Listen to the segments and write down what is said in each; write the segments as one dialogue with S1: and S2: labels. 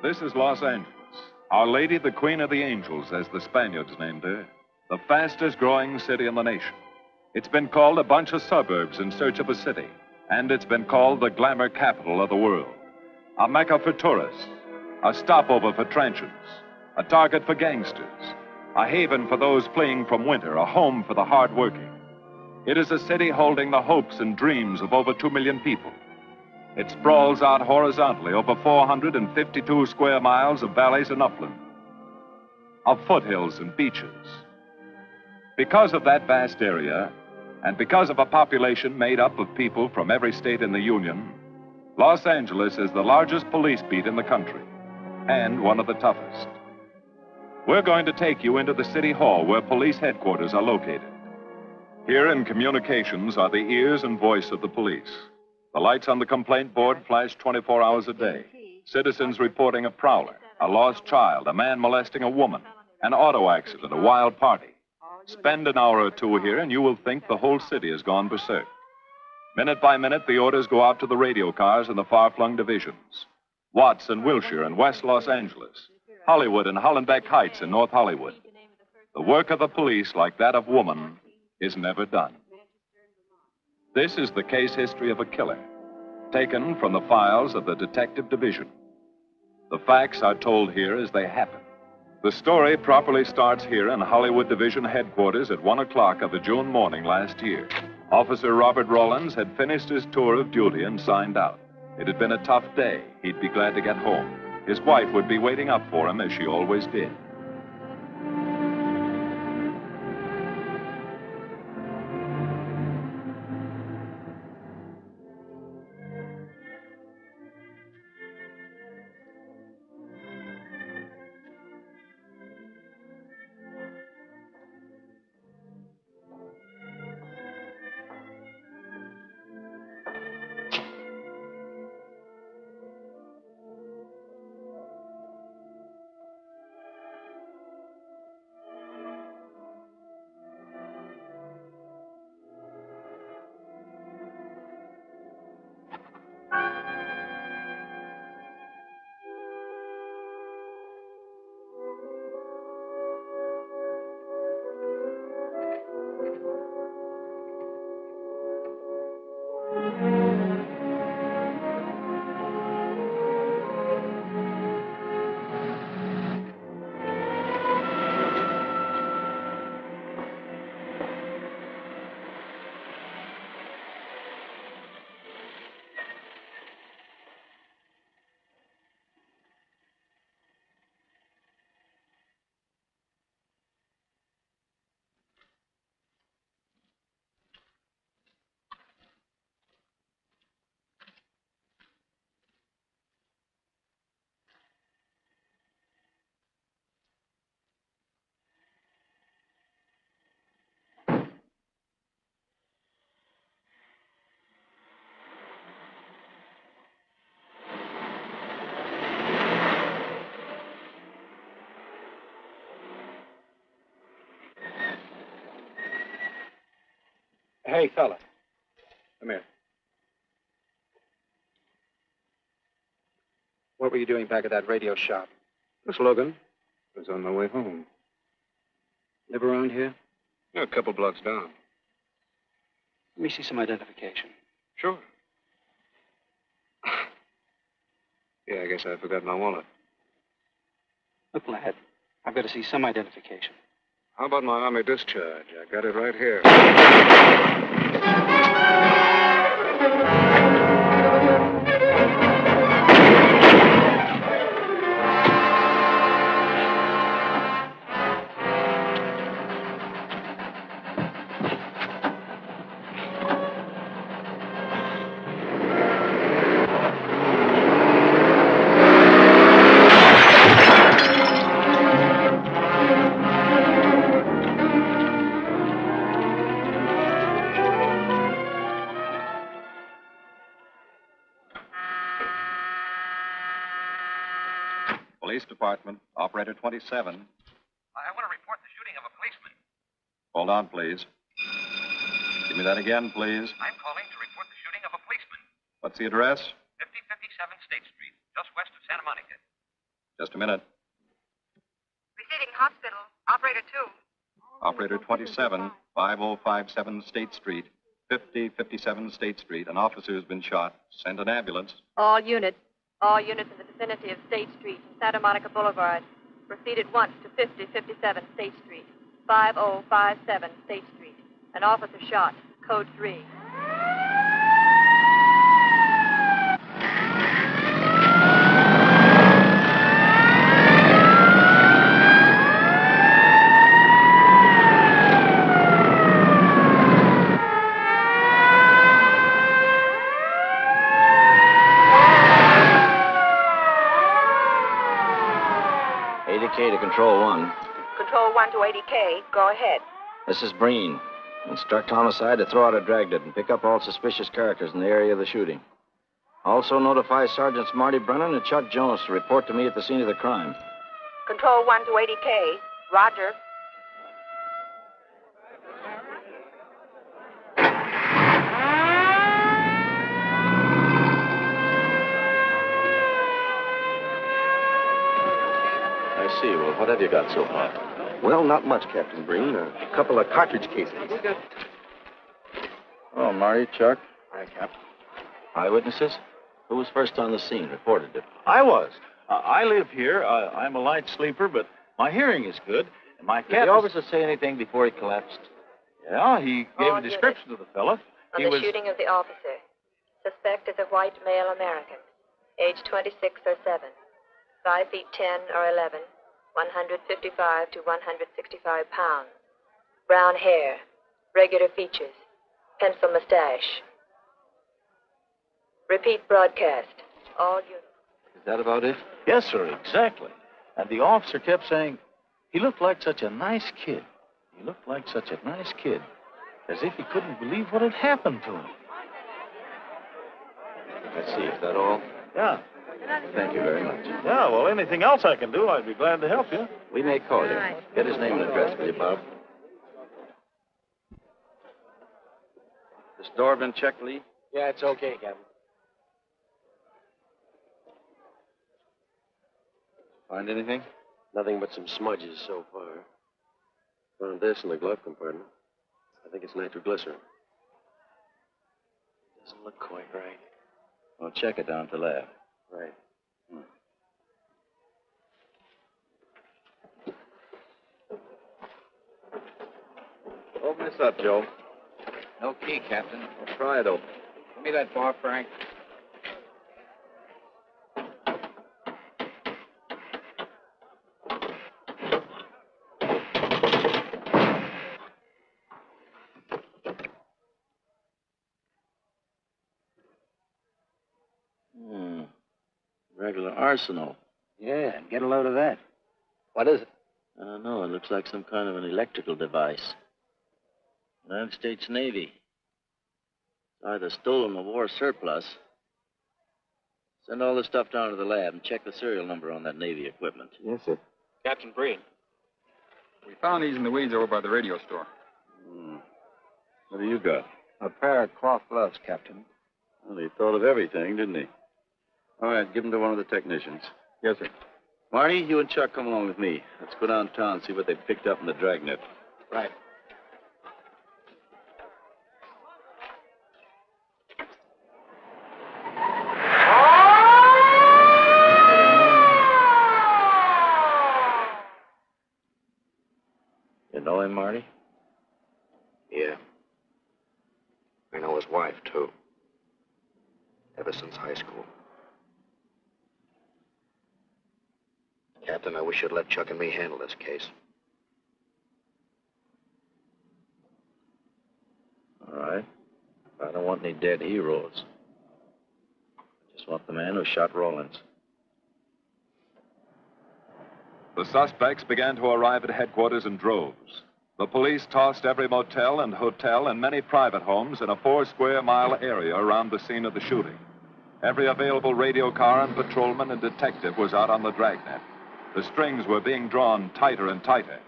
S1: This is Los Angeles, Our Lady, the Queen of the Angels, as the Spaniards named her, the fastest growing city in the nation. It's been called a bunch of suburbs in search of a city, and it's been called the glamour capital of the world. A mecca for tourists, a stopover for transients, a target for gangsters, a haven for those fleeing from winter, a home for the hard-working. It is a city holding the hopes and dreams of over 2 million people. It sprawls out horizontally over 452 square miles of valleys and upland, of foothills and beaches. Because of that vast area, and because of a population made up of people from every state in the Union, Los Angeles is the largest police beat in the country, and one of the toughest. We're going to take you into the city hall where police headquarters are located. Here in communications are the ears and voice of the police. The lights on the complaint board flash 24 hours a day. Citizens reporting a prowler, a lost child, a man molesting a woman, an auto accident, a wild party. Spend an hour or two here and you will think the whole city has gone berserk. Minute by minute, the orders go out to the radio cars in the far-flung divisions. Watts and Wilshire in West Los Angeles. Hollywood and Hollenbeck Heights in North Hollywood. The work of the police, like that of woman, is never done. This is the case history of a killer, taken from the files of the Detective Division. The facts are told here as they happen. The story properly starts here in Hollywood Division headquarters at 1 o'clock of a June morning last year. Officer Robert Rollins had finished his tour of duty and signed out. It had been a tough day. He'd be glad to get home. His wife would be waiting up for him as she always did.
S2: Hey, fella. Come here. What were you doing back at that radio shop?
S3: Just looking. I was on my way home.
S2: Live around here?
S3: Yeah, a couple blocks down.
S2: Let me see some identification.
S3: Sure. Yeah, I guess I forgot my wallet.
S2: Look, lad, I've got to see some identification.
S3: How about my Army discharge? I got it right here.
S4: Police Department, Operator 27.
S5: I want to report the shooting of a policeman.
S4: Hold on, please. Give me that again, please.
S5: I'm calling to report the shooting of a policeman.
S4: What's the address?
S5: 5057 State Street, just west of Santa Monica.
S4: Just a minute.
S6: Receiving hospital. Operator 2.
S4: Operator 27, 5057 State Street, 5057 State Street. An officer has been shot. Send an ambulance.
S6: All units in the vicinity of State Street and Santa Monica Boulevard. Proceed at once to 5057 State Street, 5057 State Street. An officer shot. Code 3.
S7: To Control 1.
S6: Control 1 to 80K. Go ahead.
S7: This is Breen. Instruct homicide to throw out a dragnet and pick up all suspicious characters in the area of the shooting. Also notify Sergeants Marty, Brennan, and Chuck Jones to report to me at the scene of the crime.
S6: Control 1 to 80K. Roger.
S7: I see. Well, what have you got so far?
S8: Well, not much, Captain Breen. A couple of cartridge casings.
S7: Oh, Marty, Chuck.
S8: Hi, Cap.
S7: Eyewitnesses? Who was first on the scene? Reported it.
S9: I was. I live here. I'm a light sleeper, but my hearing is good. And my cat.
S7: Did the officer say anything before he collapsed?
S9: Yeah, he gave a description of the fella.
S6: On the shooting of the officer. Suspect is a white male American. Age 26 or 7. 5 feet 10 or 11. 155 to 165 pounds. Brown hair. Regular features. Pencil mustache. Repeat broadcast. All units.
S7: Is that about it?
S9: Yes, sir, exactly. And the officer kept saying, he looked like such a nice kid. He looked like such a nice kid. As if he couldn't believe what had happened to him.
S7: Let's see, is that all?
S9: Yeah.
S7: Thank you very much.
S9: Yeah, well, anything else I can do, I'd be glad to help you.
S7: We may call you. Get his name and address, will you, Bob? This door been checked, Lee?
S8: Yeah, it's okay, Captain.
S7: Find anything?
S8: Nothing but some smudges so far. Found this in the glove compartment. I think it's nitroglycerin. Doesn't look quite right.
S7: Well, check it down at the lab.
S8: Right.
S7: Open this up, Joe.
S2: No key, Captain.
S7: Well, try it open.
S2: Give me that bar, Frank.
S7: Regular arsenal.
S2: Yeah, get a load of that.
S8: What is it?
S7: I don't know. It looks like some kind of an electrical device. United States Navy. It's either stolen or war surplus. Send all this stuff down to the lab and check the serial number on that Navy equipment.
S8: Yes, sir.
S3: Captain Breen.
S10: We found these in the weeds over by the radio store.
S4: What do you got?
S2: A pair of cloth gloves, Captain.
S4: Well, he thought of everything, didn't he? All right, give them to one of the technicians.
S10: Yes, sir.
S4: Marty, you and Chuck come along with me. Let's go downtown and see what they picked up in the dragnet.
S8: Right.
S7: You know him, Marty?
S8: Yeah. I know his wife, too. Ever since high school. Captain, I wish you'd let Chuck and me handle this case.
S7: All right. I don't want any dead heroes. I just want the man who shot Rawlins.
S1: The suspects began to arrive at headquarters in droves. The police tossed every motel and hotel and many private homes in a 4-square-mile area around the scene of the shooting. Every available radio car and patrolman and detective was out on the dragnet. The strings were being drawn tighter and tighter.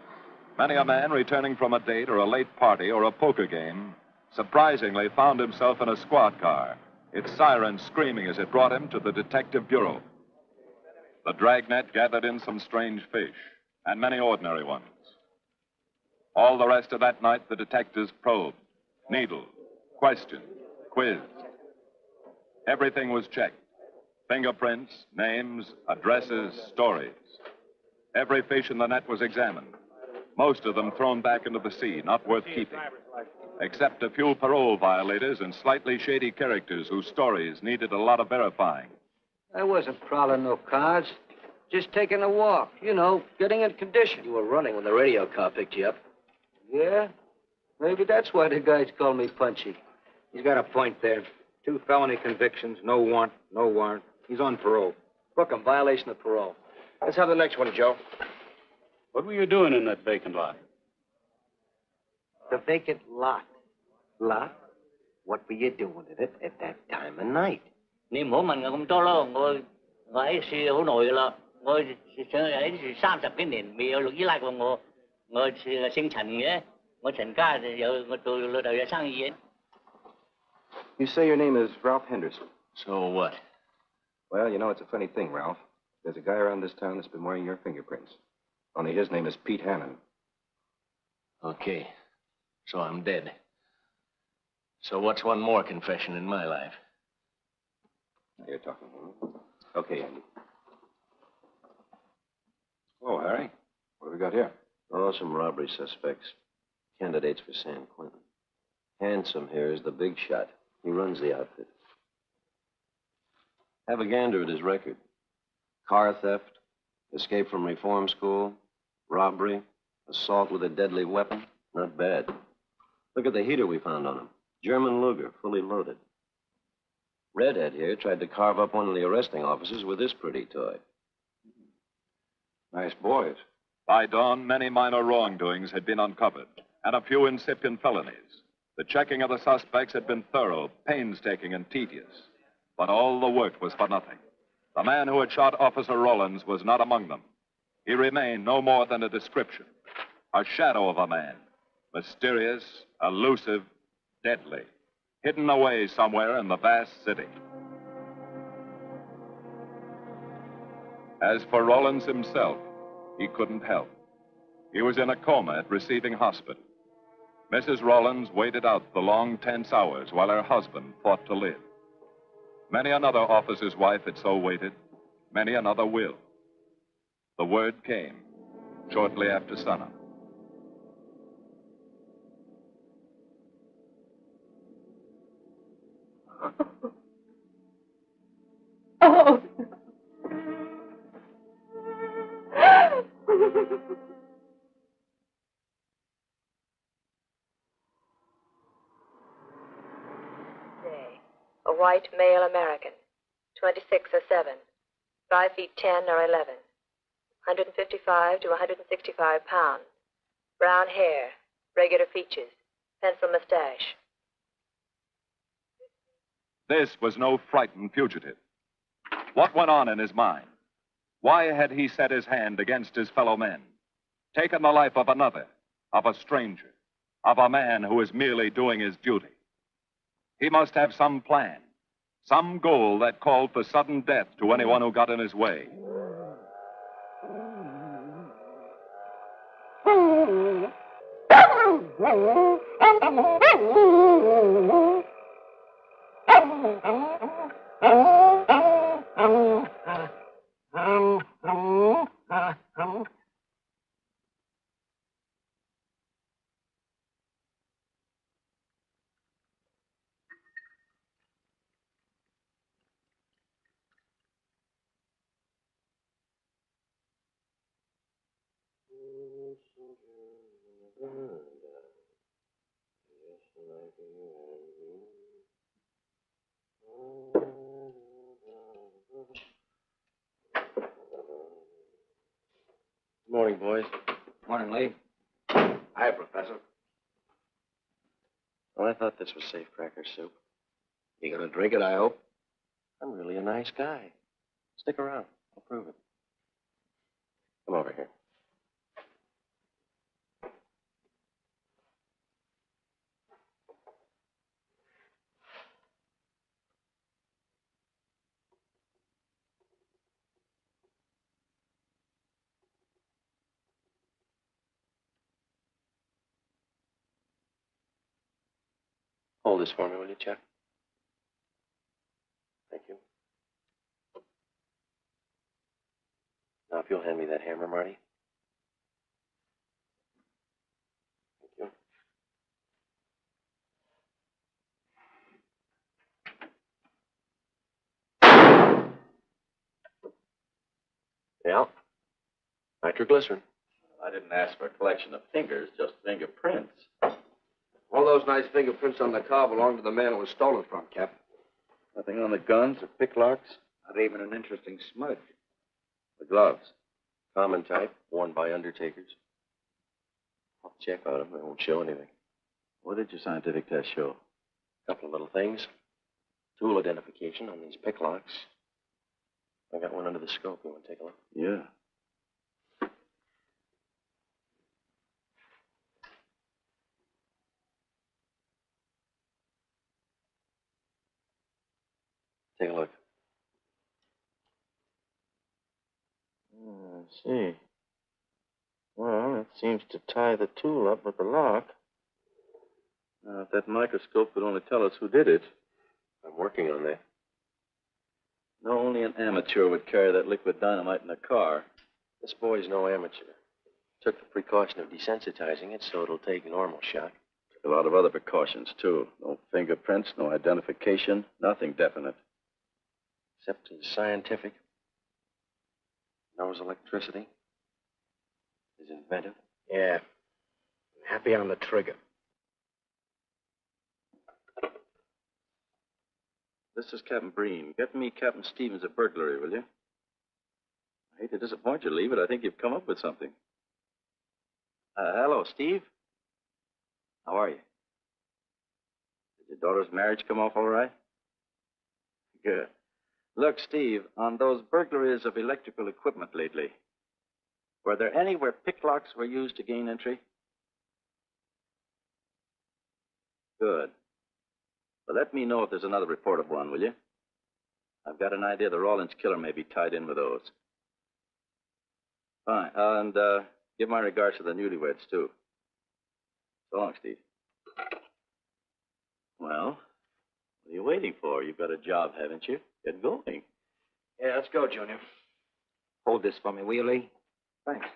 S1: Many a man returning from a date or a late party or a poker game surprisingly found himself in a squad car, its sirens screaming as it brought him to the detective bureau. The dragnet gathered in some strange fish, and many ordinary ones. All the rest of that night, the detectives probed, needled, questioned, quizzed. Everything was checked. Fingerprints, names, addresses, stories. Every fish in the net was examined. Most of them thrown back into the sea, not worth keeping. Except a few parole violators and slightly shady characters whose stories needed a lot of verifying.
S2: I wasn't prowling no cars. Just taking a walk, you know, getting in condition.
S8: You were running when the radio car picked you up.
S2: Yeah? Maybe that's why the guys call me Punchy.
S10: He's got a point there. 2 felony convictions, no warrant, no warrant. He's on parole.
S8: Book him, violation of parole.
S10: Let's have the next one, Joe.
S11: What were you doing in that vacant lot?
S12: The vacant lot. Lot? What were you doing in it at that time of night?
S13: Ni唔好問我咁多咯，我喺樹好耐噶啦，我上喺樹30幾年，未有律醫拉過我。我姓陳嘅，我陳家我做老豆有生意嘅。
S14: You say your name is Ralph Henderson.
S8: So what?
S14: Well, you know, it's a funny thing, Ralph. There's a guy around this town that's been wearing your fingerprints. Only his name is Pete Hannon.
S8: Okay. So I'm dead. So what's one more confession in my life?
S14: Now you're talking. Okay, Andy.
S3: Oh, Harry. What have we got here?
S8: Oh, some robbery suspects. Candidates for San Quentin. Handsome here is the big shot. He runs the outfit. Have a gander at his record. Car theft, escape from reform school, robbery, assault with a deadly weapon. Not bad. Look at the heater we found on him. German Luger, fully loaded. Redhead here tried to carve up one of the arresting officers with this pretty toy.
S3: Nice boys.
S1: By dawn, many minor wrongdoings had been uncovered, and a few incipient felonies. The checking of the suspects had been thorough, painstaking, and tedious. But all the work was for nothing. The man who had shot Officer Rollins was not among them. He remained no more than a description, a shadow of a man, mysterious, elusive, deadly, hidden away somewhere in the vast city. As for Rollins himself, he couldn't help. He was in a coma at receiving hospital. Mrs. Rollins waited out the long, tense hours while her husband fought to live. Many another officer's wife had so waited. Many another will. The word came shortly after sunup.
S15: Oh.
S6: A white male American, 26 or 7, 5 feet 10 or 11, 155 to 165 pounds, brown hair, regular features, pencil mustache.
S1: This was no frightened fugitive. What went on in his mind? Why had he set his hand against his fellow men, taken the life of another, of a stranger, of a man who was merely doing his duty? He must have some plan, some goal that called for sudden death to anyone who got in his way.
S8: Morning, boys.
S10: Morning, Lee. Hi, Professor.
S8: Well, I thought this was safe cracker soup.
S10: You gonna drink it, I hope?
S8: I'm really a nice guy. Stick around. I'll prove it. Come over here. Hold this for me, will you, Chuck? Thank you. Now, if you'll hand me that hammer, Marty. Thank you. Yeah. Nitroglycerin.
S9: I didn't ask for a collection of fingers, just fingerprints.
S10: All those nice fingerprints on the car belong to the man it was stolen from, Cap.
S9: Nothing on the guns or picklocks?
S10: Not even an interesting smudge.
S9: The gloves?
S8: Common type, worn by undertakers. I'll check on them. They won't show anything.
S9: What did your scientific test show?
S8: A couple of little things. Tool identification on these picklocks. I got one under the scope. You want to take a look?
S9: Yeah.
S8: Take a look.
S7: I see. Well, it seems to tie the tool up with the lock.
S9: Now, if that microscope could only tell us who did it.
S8: I'm working on that.
S9: No, only an amateur would carry that liquid dynamite in a car.
S8: This boy's no amateur. Took the precaution of desensitizing it so it'll take normal shock.
S9: Took a lot of other precautions, too. No fingerprints, no identification, nothing definite.
S8: Except he's scientific. Knows electricity. Is inventive.
S10: Yeah. Happy on the trigger.
S9: This is Captain Breen. Get me Captain Stevens a burglary, will you? I hate to disappoint you, Lee, but I think you've come up with something. Hello, Steve. How are you? Did your daughter's marriage come off all right? Good. Look, Steve, on those burglaries of electrical equipment lately, were there any where picklocks were used to gain entry? Good. Well, let me know if there's another report of one, will you? I've got an idea the Rawlins killer may be tied in with those. Fine. And give my regards to the newlyweds, too. So long, Steve. Well, what are you waiting for? You've got a job, haven't you? Get going.
S10: Yeah, let's go, Junior. Hold this for me, will you, Lee? Thanks.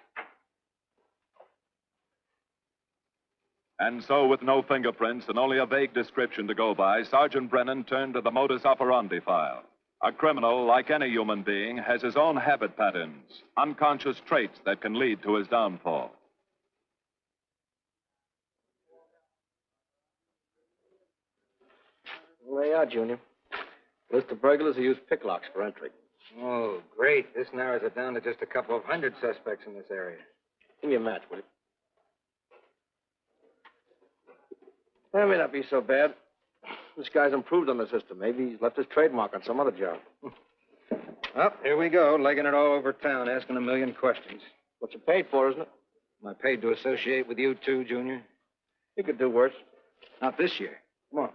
S1: And so, with no fingerprints and only a vague description to go by, Sergeant Brennan turned to the modus operandi file. A criminal, like any human being, has his own habit patterns, unconscious traits that can lead to his downfall.
S10: Well, there you are, Junior. List of burglars who use picklocks for entry. Oh, great. This narrows it down to just a couple of hundred suspects in this area. Give me a match, will you? That may not be so bad. This guy's improved on the system. Maybe he's left his trademark on some other job. Well, here we go, legging it all over town, asking a million questions. What you paid for, isn't it? Am I paid to associate with you, too, Junior? You could do worse. Not this year. Come on.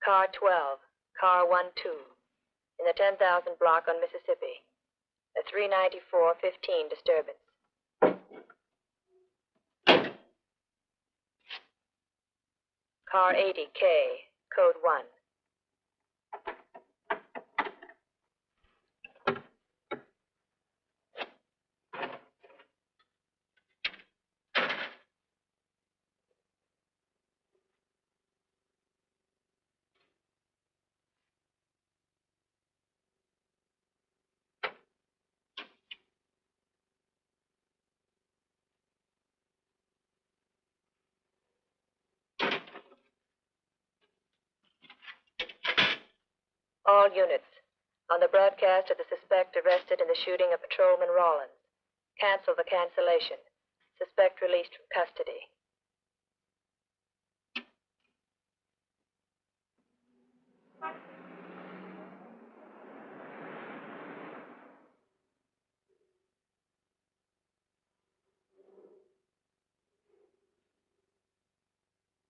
S6: Car 12, car 12, in the 10,000 block on Mississippi. A 394-15 disturbance. Car 80K, code 1. All units. On the broadcast of the suspect arrested in the shooting of Patrolman Rawlins. Cancel the cancellation. Suspect released from custody.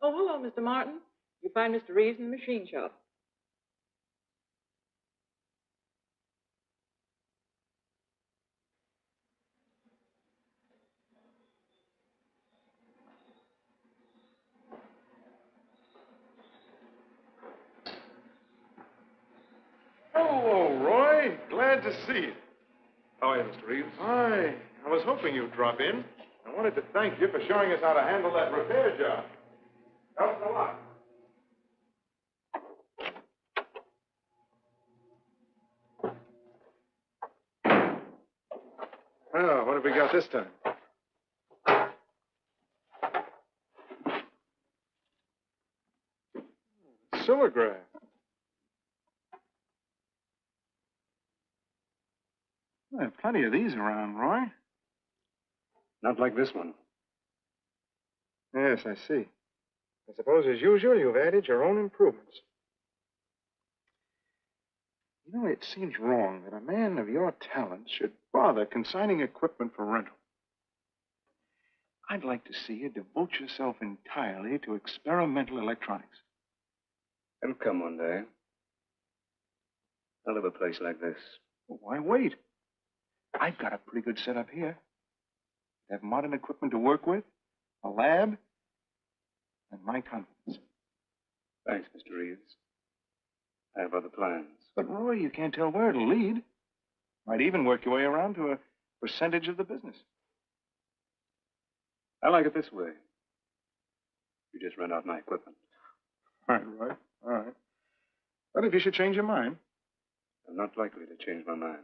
S15: Oh, hello, Mr. Martin. You find Mr. Reeves in the machine shop.
S16: Oh, Roy. Glad to see you.
S14: How are you, Mr. Reeves?
S16: Hi. I was hoping you'd drop in. I wanted to thank you for showing us how to handle that repair job. Helped a lot.
S14: Well, what have we got this time?
S16: Silograph. There are plenty of these around, Roy.
S14: Not like this one.
S16: Yes, I see. I suppose, as usual, you've added your own improvements. You know, it seems wrong that a man of your talents should bother consigning equipment for rental. I'd like to see you devote yourself entirely to experimental electronics.
S14: It'll come one day. I'll have a place like this.
S16: Well, why wait? I've got a pretty good setup here. I have modern equipment to work with, a lab, and my confidence.
S14: Thanks, Mr. Reeves. I have other plans.
S16: But, Roy, you can't tell where it'll lead. Might even work your way around to a percentage of the business.
S14: I like it this way. You just rent out my equipment.
S16: All right, Roy. All right. But if you should change your mind.
S14: I'm not likely to change my mind.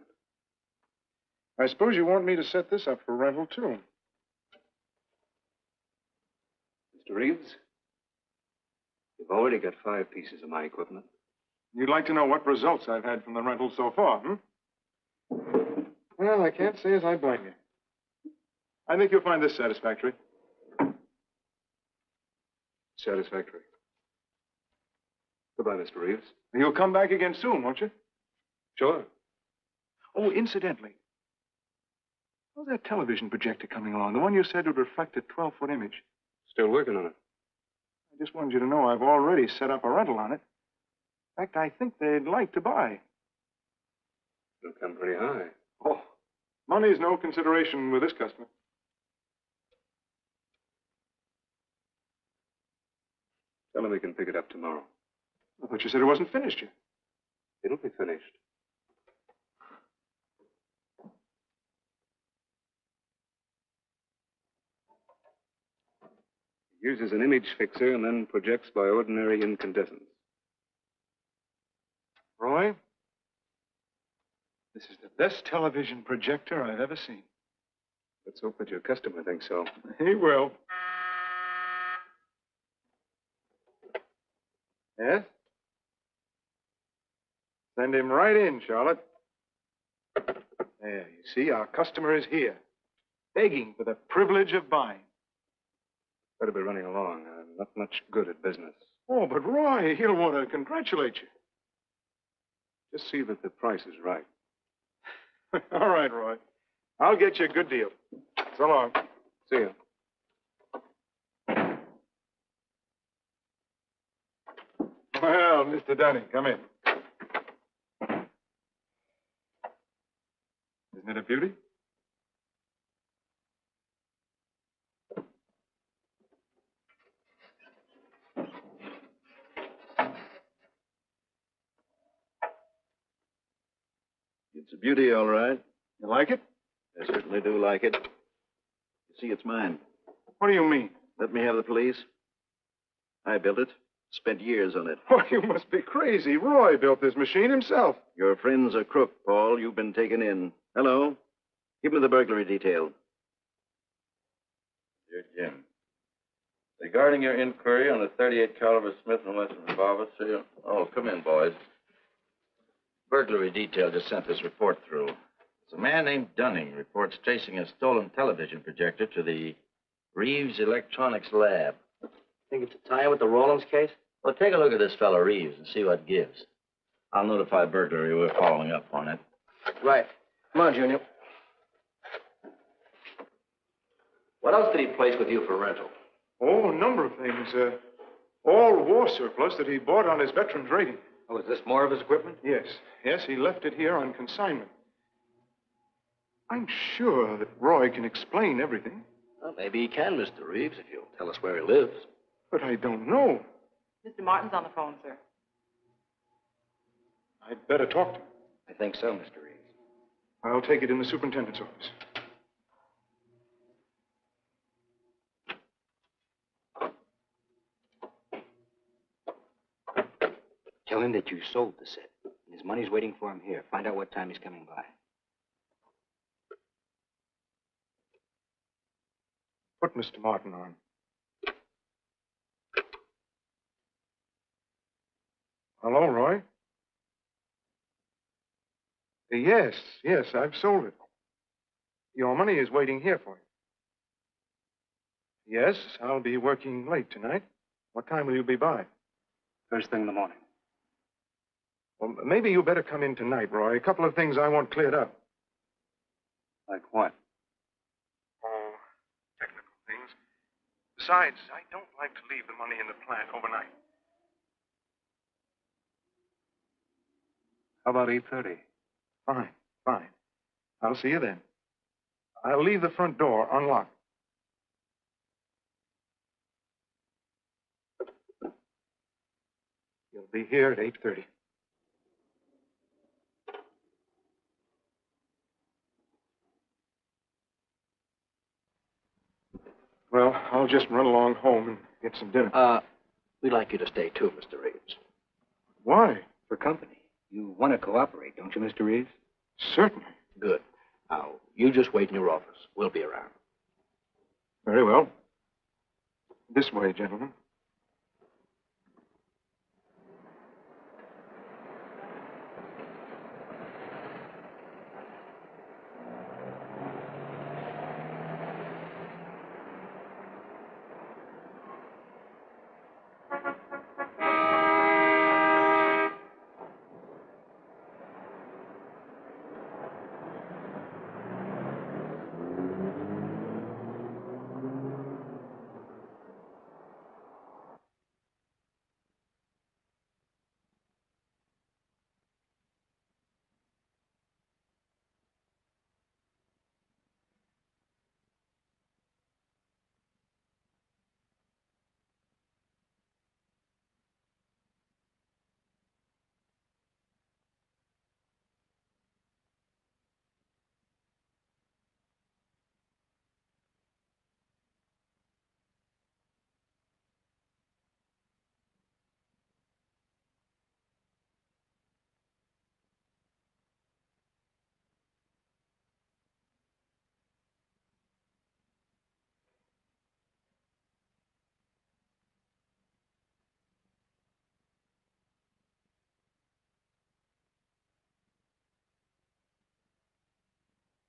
S16: I suppose you want me to set this up for rental, too.
S14: Mr. Reeves, you've already got 5 pieces of my equipment.
S16: You'd like to know what results I've had from the rental so far, Well, I can't say as I blame you. I think you'll find this satisfactory.
S14: Satisfactory. Goodbye, Mr. Reeves.
S16: You'll come back again soon, won't you?
S14: Sure.
S16: Oh, incidentally, how's that television projector coming along? The one you said would reflect a 12-foot image.
S14: Still working on it.
S16: I just wanted you to know I've already set up a rental on it. In fact, I think they'd like to buy.
S14: It'll come pretty high.
S16: Oh, money's no consideration with this customer.
S14: Tell him we can pick it up tomorrow.
S16: I thought you said it wasn't finished yet.
S14: It'll be finished. It uses an image fixer and then projects by ordinary incandescence.
S16: Roy, this is the best television projector I've ever seen.
S14: Let's hope that your customer thinks so.
S16: He will. Yes? Send him right in, Charlotte. There, you see, our customer is here, begging for the privilege of buying.
S14: Better be running along. I'm not much good at business.
S16: Oh, but Roy, he'll want to congratulate you.
S14: Just see that the price is right.
S16: All right, Roy. I'll get you a good deal. So long.
S14: See you.
S16: Well, Mr. Dunning, come in. Isn't it a beauty?
S17: It's a beauty, all right.
S16: You like it?
S17: I certainly do like it. You see, it's mine.
S16: What do you mean?
S17: Let me have the police. I built it. Spent years on it.
S16: Oh, you must be crazy. Roy built this machine himself.
S17: Your friend's a crook, Paul. You've been taken in. Hello? Give me the burglary detail.
S7: Dear Jim, regarding your inquiry on a .38 caliber Smith & Wesson revolver, sir. Oh, come in, boys. Burglary detail just sent this report through.
S9: A man named Dunning reports tracing a stolen television projector to the Reeves Electronics Lab.
S12: Think it's a tie with the Rawlins case?
S9: Well, take a look at this fellow Reeves and see what gives. I'll notify burglary. We're following up on it.
S10: Right. Come on, Junior.
S8: What else did he place with you for rental?
S16: Oh, a number of things. All war surplus that he bought on his veterans rating.
S10: Oh, is this more of his equipment?
S16: Yes. Yes, he left it here on consignment. I'm sure that Roy can explain everything.
S8: Well, maybe he can, Mr. Reeves, if you'll tell us where he lives.
S16: But I don't know.
S15: Mr. Martin's on the phone, sir.
S16: I'd better talk to him.
S10: I think so, Mr. Reeves.
S16: I'll take it in the superintendent's office.
S10: Tell him that you sold the set. And his money's waiting for him here. Find out what time he's coming by.
S16: Put Mr. Martin on. Hello, Roy? Yes, I've sold it. Your money is waiting here for you. Yes, I'll be working late tonight. What time will you be by?
S11: First thing in the morning.
S16: Well, maybe you better come in tonight, Roy. A couple of things I want cleared up.
S11: Like what?
S16: Oh, technical things. Besides, I don't like to leave the money in the plant overnight.
S11: How about 8:30?
S16: Fine. I'll see you then. I'll leave the front door unlocked. You'll be here at 8:30. Well, I'll just run along home and get some dinner.
S10: We'd like you to stay too, Mr. Reeves.
S16: Why?
S10: For company. You want to cooperate, don't you, Mr. Reeves?
S16: Certainly.
S10: Good. Now, you just wait in your office. We'll be around.
S16: Very well. This way, gentlemen.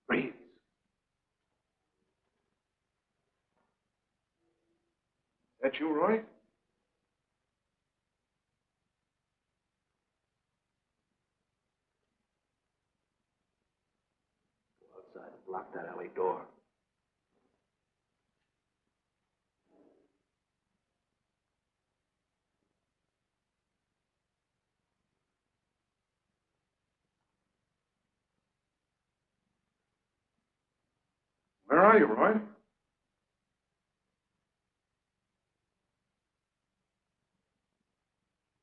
S16: Reeves. That you, Roy?
S10: Go outside and block that alley door.
S16: Where are you, Roy?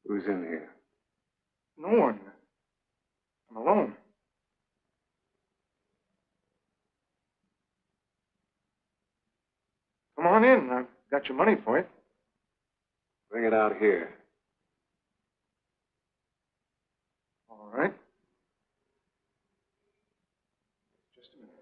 S11: Who's in here?
S16: No one. I'm alone. Come on in. I've got your money for you.
S11: Bring it out here.
S16: All right. Just a minute.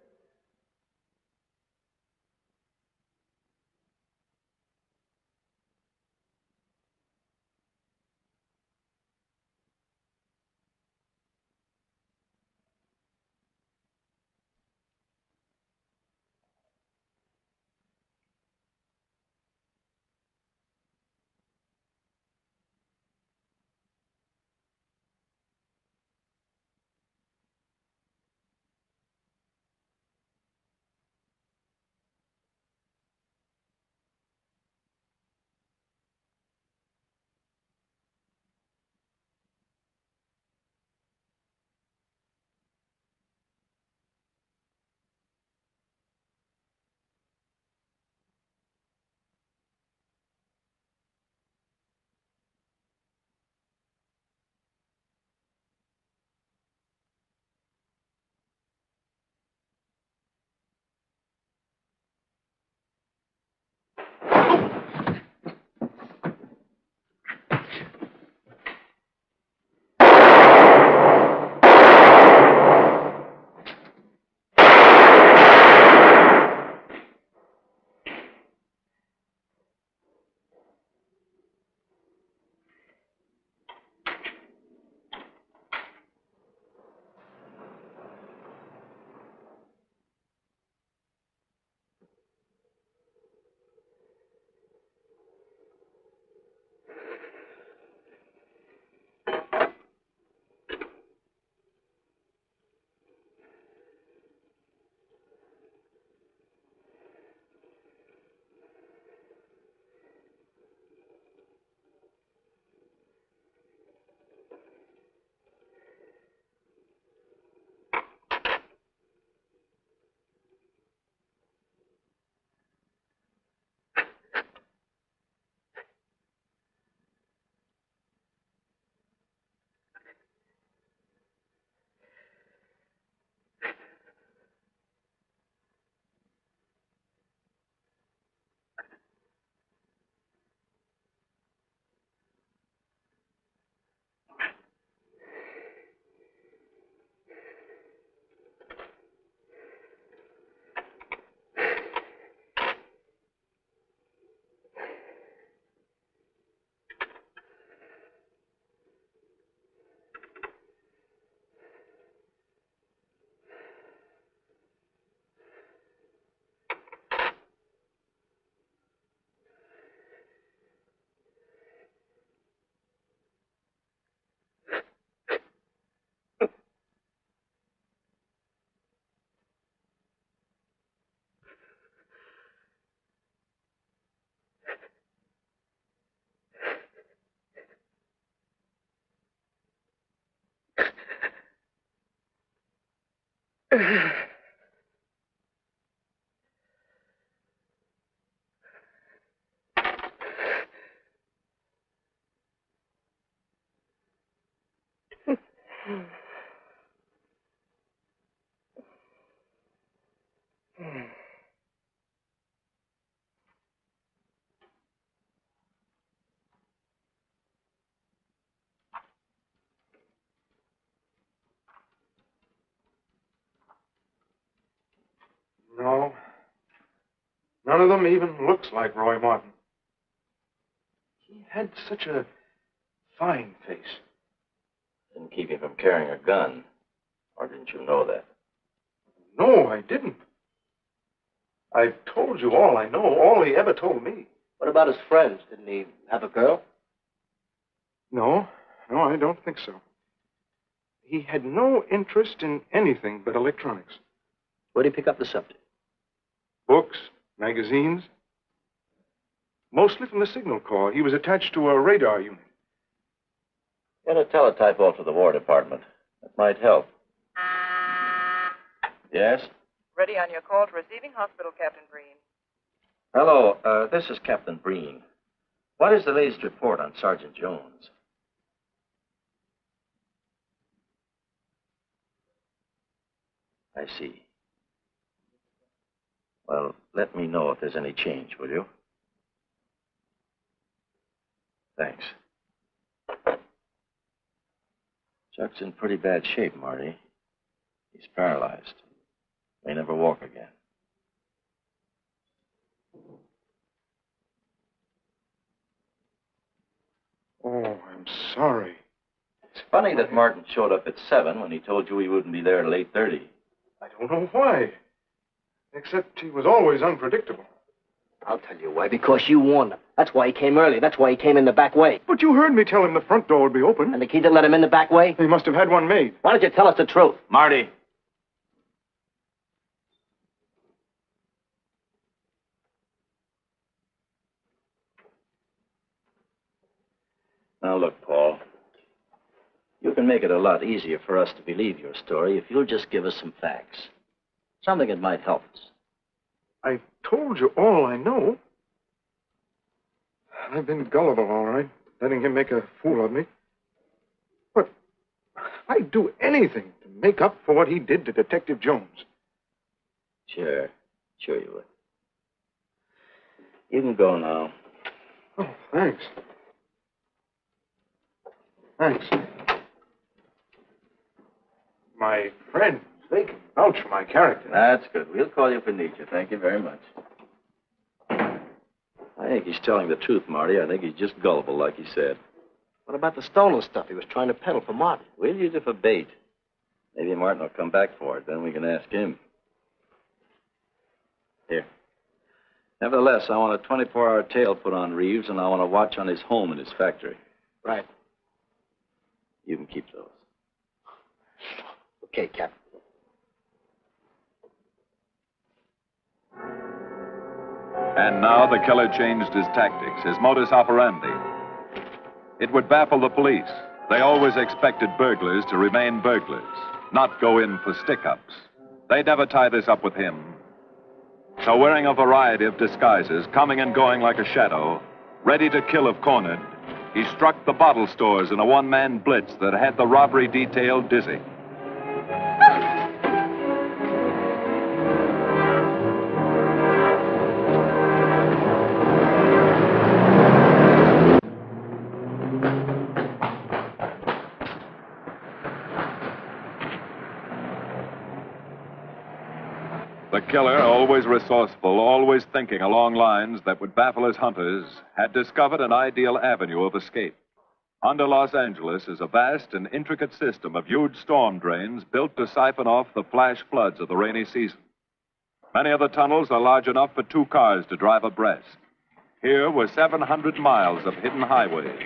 S16: No. None of them even looks like Roy Martin. He had such a fine face.
S9: Didn't keep you from carrying a gun. Or didn't you know that?
S16: No, I didn't. I've told you all I know, all he ever told me.
S12: What about his friends? Didn't he have a girl?
S16: No, I don't think so. He had no interest in anything but electronics.
S12: Where'd he pick up the subject?
S16: Books, magazines. Mostly from the Signal Corps. He was attached to a radar unit.
S9: Get a teletype off to the War Department. That might help. Yes?
S15: Ready on your call to receiving hospital, Captain Breen.
S9: Hello, this is Captain Breen. What is the latest report on Sergeant Jones? I see. Well, let me know if there's any change, will you? Thanks. Chuck's in pretty bad shape, Marty. He's paralyzed. May never walk again.
S16: Oh, I'm sorry.
S9: It's funny that Martin showed up at 7 when he told you he wouldn't be there till 8:30.
S16: I don't know why. Except he was always unpredictable.
S12: I'll tell you why. Because you warned him. That's why he came early. That's why he came in the back way.
S16: But you heard me tell him the front door would be open.
S12: And the key to let him in the back way?
S16: He must have had one made.
S12: Why don't you tell us the truth?
S9: Marty. Now, look, Paul. You can make it a lot easier for us to believe your story if you'll just give us some facts. Something that might help us.
S16: I told you all I know. I've been gullible, all right, letting him make a fool of me. But I'd do anything to make up for what he did to Detective Jones.
S9: Sure you would. You can go now.
S16: Oh, thanks. Thanks. My friends, they can vouch for my character.
S9: That's good. We'll call you if we need you. Thank you very much. I think he's telling the truth, Marty. I think he's just gullible, like he said.
S12: What about the stolen stuff he was trying to peddle for Marty?
S9: We'll use it for bait. Maybe Martin will come back for it. Then we can ask him. Here. Nevertheless, I want a 24-hour tail put on Reeves, and I want a watch on his home and his factory.
S12: Right.
S9: You can keep those.
S12: Okay, Captain.
S1: And now the killer changed his tactics, his modus operandi. It would baffle the police. They always expected burglars to remain burglars, not go in for stick-ups. They'd never tie this up with him. So wearing a variety of disguises, coming and going like a shadow, ready to kill if cornered, he struck the bottle stores in a one-man blitz that had the robbery detail dizzy. The killer, always resourceful, always thinking along lines that would baffle his hunters, had discovered an ideal avenue of escape. Under Los Angeles is a vast and intricate system of huge storm drains built to siphon off the flash floods of the rainy season. Many of the tunnels are large enough for 2 cars to drive abreast. Here were 700 miles of hidden highways,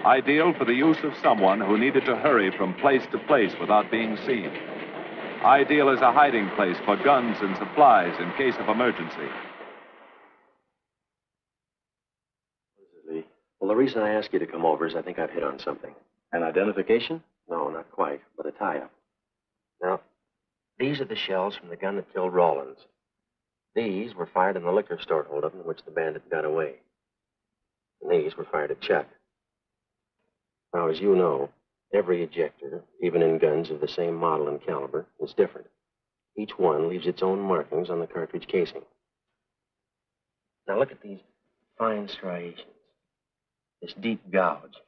S1: ideal for the use of someone who needed to hurry from place to place without being seen. Ideal as a hiding place for guns and supplies in case of emergency.
S8: Well, the reason I asked you to come over is I think I've hit on something.
S9: An identification?
S8: No, not quite, but a tie-up. Now, these are the shells from the gun that killed Rawlins. These were fired in the liquor store holdup in which the bandit got away. And these were fired at Chuck. Now, as you know, Every ejector, even in guns of the same model and caliber, is different. Each one leaves its own markings on the cartridge casing. Now look at these fine striations. This deep gouge.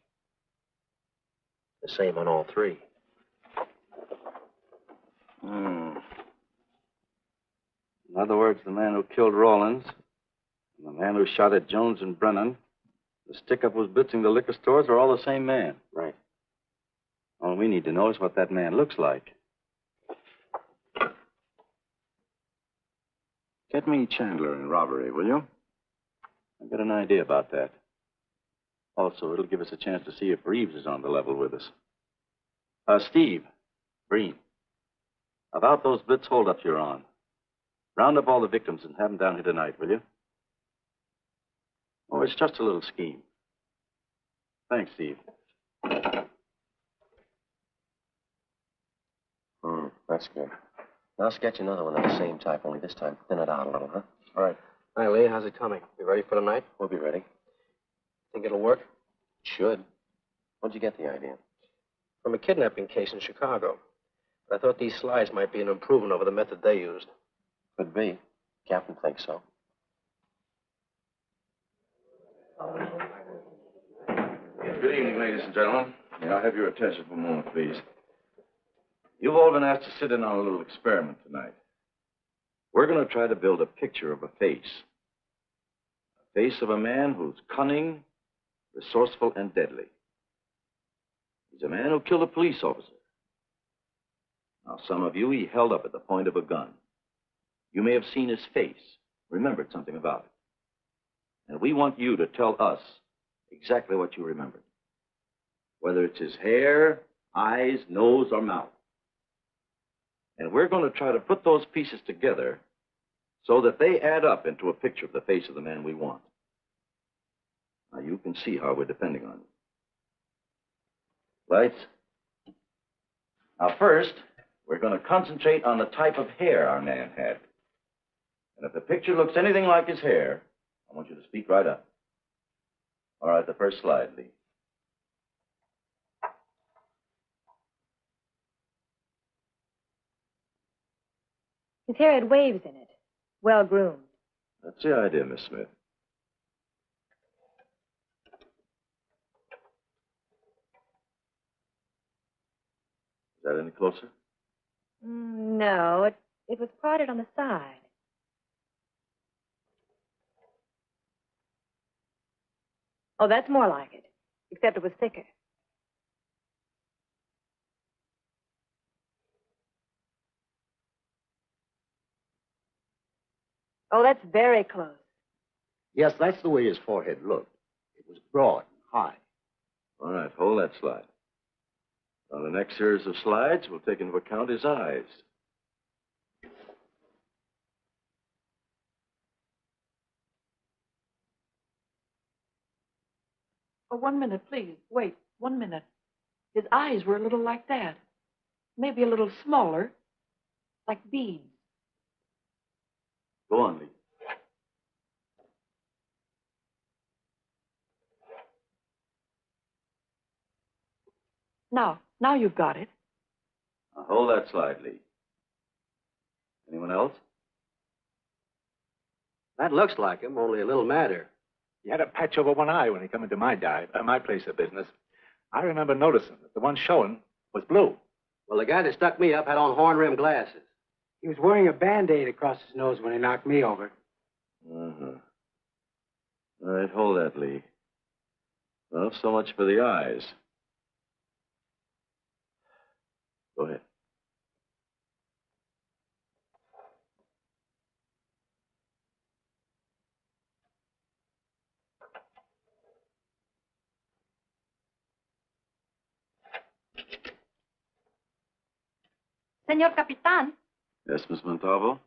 S8: The same on all three.
S9: In other words, the man who killed Rawlins, and the man who shot at Jones and Brennan, the stick-up who's blitzing the liquor stores are all the same man.
S8: Right.
S9: All we need to know is what that man looks like. Get me Chandler in robbery, will you? I've got an idea about that. Also, it'll give us a chance to see if Reeves is on the level with us. Steve, Breen, about those blitz holdups you're on. Round up all the victims and have them down here tonight, will you? Oh, it's just a little scheme. Thanks, Steve.
S8: That's good. Now sketch another one of the same type, only this time thin it out a little, huh?
S9: All right.
S8: Hi, Lee. How's it coming? You ready for tonight? We'll be ready. Think it'll work? Should. Where'd you get the idea? From a kidnapping case in Chicago. I thought these slides might be an improvement over the method they used. Could be. Captain thinks so.
S14: Good evening, ladies and gentlemen. May I have your attention for a moment, please? You've all been asked to sit in on a little experiment tonight. We're going to try to build a picture of a face. A face of a man who's cunning, resourceful, and deadly. He's a man who killed a police officer. Now, some of you he held up at the point of a gun. You may have seen his face, remembered something about it. And we want you to tell us exactly what you remembered. Whether it's his hair, eyes, nose, or mouth. And we're going to try to put those pieces together so that they add up into a picture of the face of the man we want. Now, you can see how we're depending on you. Lights. Now, first, we're going to concentrate on the type of hair our man had. And if the picture looks anything like his hair, I want you to speak right up. All right, the first slide, Lee.
S6: His hair had waves in it, well groomed.
S14: That's the idea, Miss Smith. Is that any closer?
S6: No, it was parted on the side. Oh, that's more like it, except it was thicker. Oh, that's very close.
S12: Yes, that's the way his forehead looked. It was broad and high.
S14: All right, hold that slide. On the next series of slides, we'll take into account his eyes.
S15: Oh, 1 minute, please. Wait, 1 minute. His eyes were a little like that. Maybe a little smaller, like beads.
S14: Go on, Lee.
S15: Now you've got it.
S14: Now hold that slide, Lee. Anyone else?
S8: That looks like him, only a little madder.
S11: He had a patch over one eye when he come into my place of business. I remember noticing that the one showing was blue.
S8: Well, the guy that stuck me up had on horn-rimmed glasses.
S18: He was wearing a Band-Aid across his nose when he knocked me over.
S14: Uh-huh. All right, hold that, Lee. Well, so much for the eyes. Go ahead.
S19: Señor Capitán.
S14: Yes, Miss Montalvo?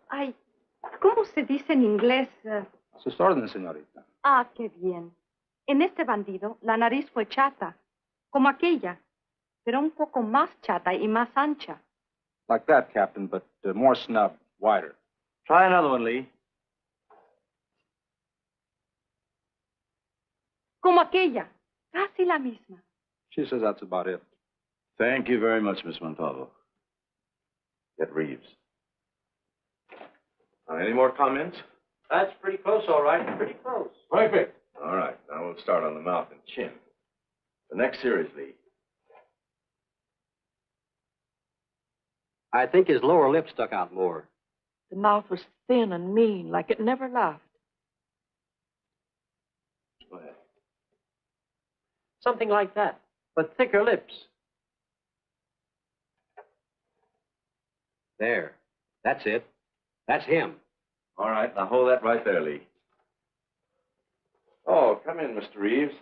S19: Ay, ¿cómo se dice en inglés?
S3: Sus órdenes, señorita.
S19: Ah, qué bien. En este bandido, la nariz fue chata, como aquella, pero un poco más chata y más ancha.
S3: Like that, Captain, but more snub, wider.
S14: Try another one, Lee.
S19: Como aquella, casi la misma.
S3: She says that's about it.
S14: Thank you very much, Miss Montalvo. Get Reeves. Any more comments?
S2: That's pretty close, all right. Pretty close.
S14: Perfect. All right, now we'll start on the mouth and chin. The next series lead.
S8: I think his lower lip stuck out more.
S15: The mouth was thin and mean, like it never laughed.
S14: Go ahead.
S2: Something like that, but thicker lips.
S8: There. That's it. That's him.
S14: All right, now hold that right there, Lee. Oh, come in, Mr. Reeves.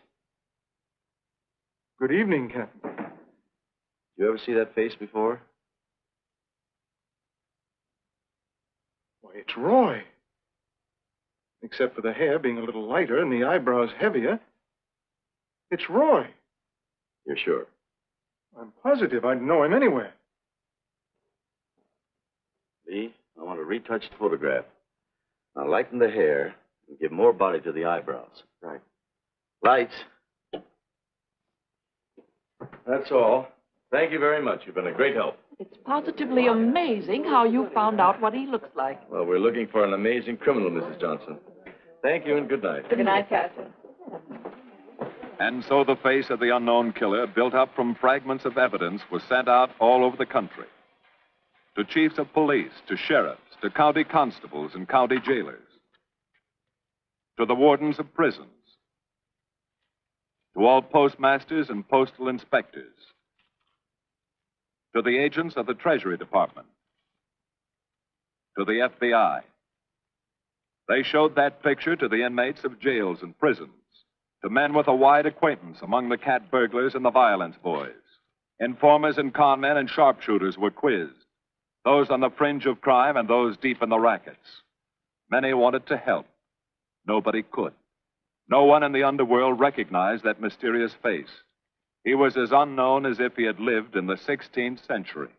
S16: Good evening, Captain.
S14: You ever see that face before?
S16: Why, it's Roy. Except for the hair being a little lighter and the eyebrows heavier. It's Roy.
S14: You're sure?
S16: I'm positive I'd know him anywhere.
S14: Lee, I want a retouched photograph. Now lighten the hair and give more body to the eyebrows. Right. Lights. That's all. Thank you very much. You've been a great help.
S15: It's positively amazing how you found out what he looks like.
S14: Well, we're looking for an amazing criminal, Mrs. Johnson. Thank you and good night.
S15: Good night, Captain.
S1: And so the face of the unknown killer, built up from fragments of evidence, was sent out all over the country. To chiefs of police, to sheriffs, to county constables and county jailers, to the wardens of prisons, to all postmasters and postal inspectors, to the agents of the Treasury Department, to the FBI. They showed that picture to the inmates of jails and prisons, to men with a wide acquaintance among the cat burglars and the violence boys. Informers and con men and sharpshooters were quizzed, those on the fringe of crime and those deep in the rackets. Many wanted to help. Nobody could. No one in the underworld recognized that mysterious face. He was as unknown as if he had lived in the 16th century.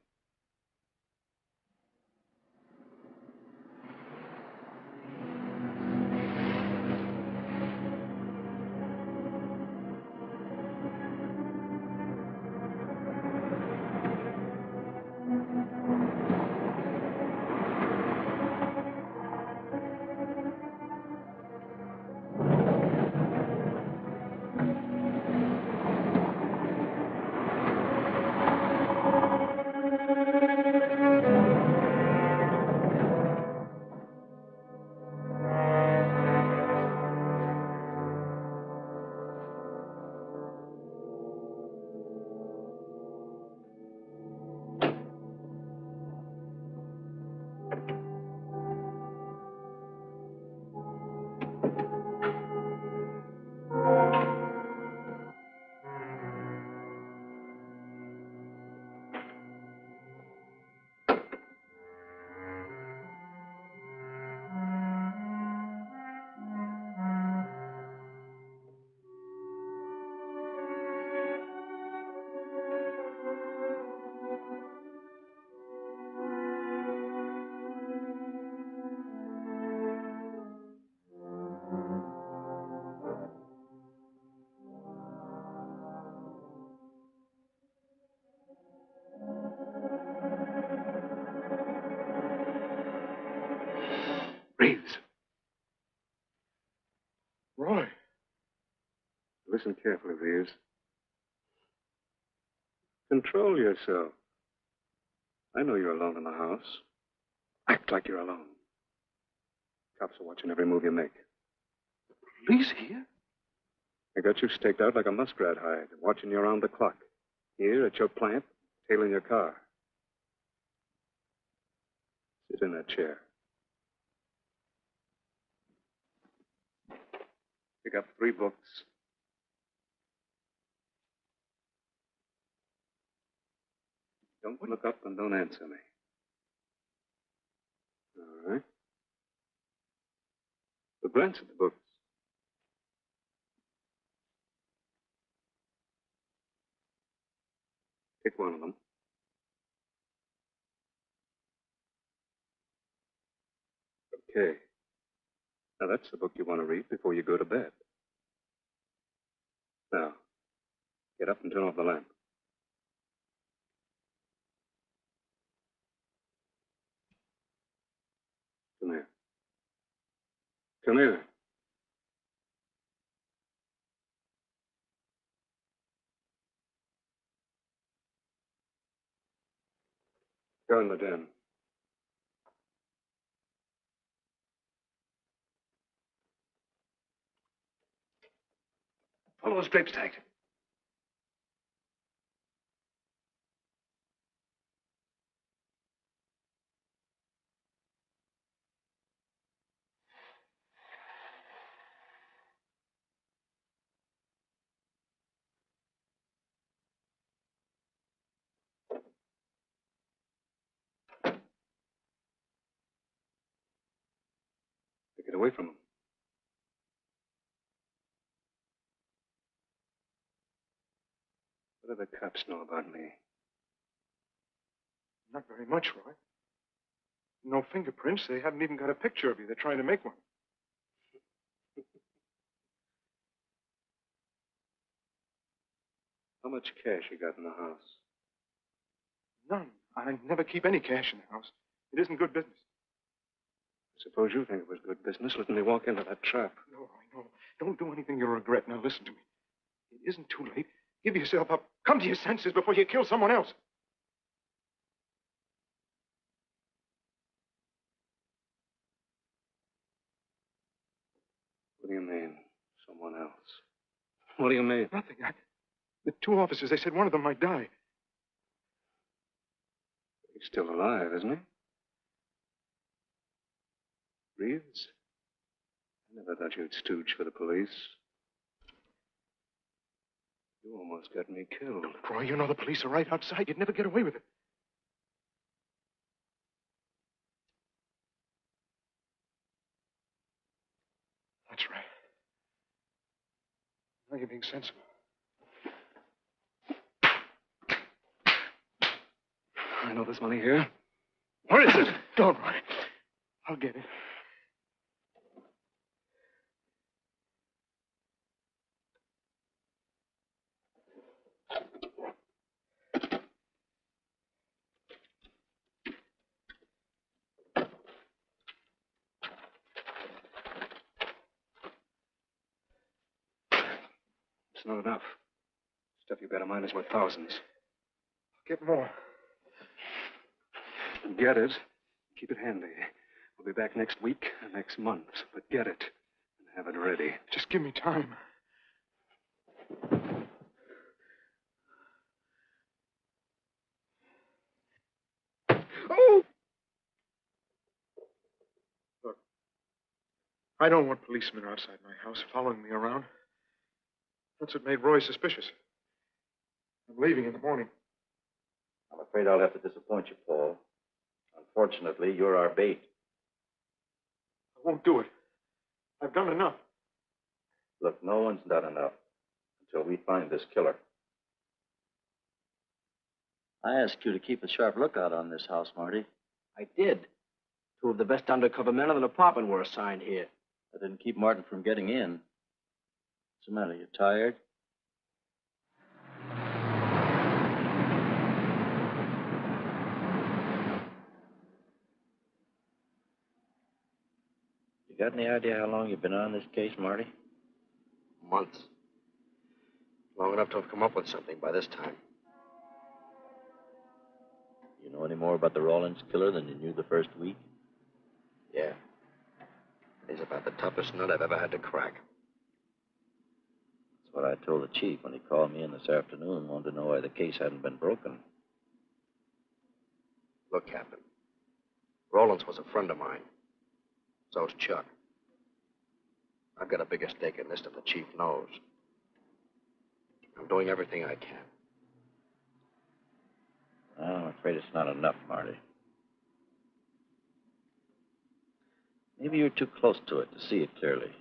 S16: Reeves. Roy. Listen carefully, Reeves. Control yourself. I know you're alone in the house. Act like you're alone. Cops are watching every move you make. The police here? They got you staked out like a muskrat hide, watching you around the clock. Here at your plant, tailing your car. Sit in that chair. Pick up 3 books. Don't look up and don't answer me. All right. But glance at the books. Pick one of them. Okay. Now, that's the book you want to read before you go to bed. Now, Get up and turn off the lamp. Come here. Come here. Go in the den. Pull those drapes tight. Get away from him. What do the cops know about me?
S20: Not very much, Roy. No fingerprints. They haven't even got a picture of you. They're trying to make one.
S16: How much cash you got in the house?
S20: None. I never keep any cash in the house. It isn't good business.
S16: Suppose you think it was good business letting me walk into that trap.
S20: No, I know. Don't do anything you'll regret. Now, listen to me. It isn't too late. Give yourself up. Come to your senses before you kill someone else.
S16: What do you mean, someone else? What do you mean?
S20: Nothing. The two officers, they said one of them might die.
S16: He's still alive, isn't he? Reeves? I never thought you'd stooge for the police. You almost got me killed.
S20: Roy, you know the police are right outside. You'd never get away with it. That's right. Now you're being sensible.
S16: I know there's money here.
S20: Where is it? Don't, Roy. I'll get it.
S16: It's not enough. Stuff you got in mind is worth thousands.
S20: I'll get more.
S16: Get it. Keep it handy. We'll be back next week and next month. But get it and have it ready.
S20: Just give me time. Oh! Look, I don't want policemen outside my house following me around. That's what made Roy suspicious. I'm leaving in the morning.
S9: I'm afraid I'll have to disappoint you, Paul. Unfortunately, you're our bait.
S20: I won't do it. I've done enough.
S9: Look, no one's done enough until we find this killer.
S7: I asked you to keep a sharp lookout on this house, Marty.
S12: I did. Two of the best undercover men of the department were assigned here.
S7: That didn't keep Martin from getting in. What's the matter? You tired? You got any idea how long you've been on this case, Marty?
S12: Months. Long enough to have come up with something by this time.
S7: You know any more about the Rawlins killer than you knew the first week?
S12: Yeah. He's about the toughest nut I've ever had to crack.
S7: That's what I told the chief when he called me in this afternoon and wanted to know why the case hadn't been broken.
S12: Look, Captain. Rawlins was a friend of mine. So's Chuck. I've got a bigger stake in this than the chief knows. I'm doing everything I can.
S7: Well, I'm afraid it's not enough, Marty. Maybe you're too close to it to see it clearly.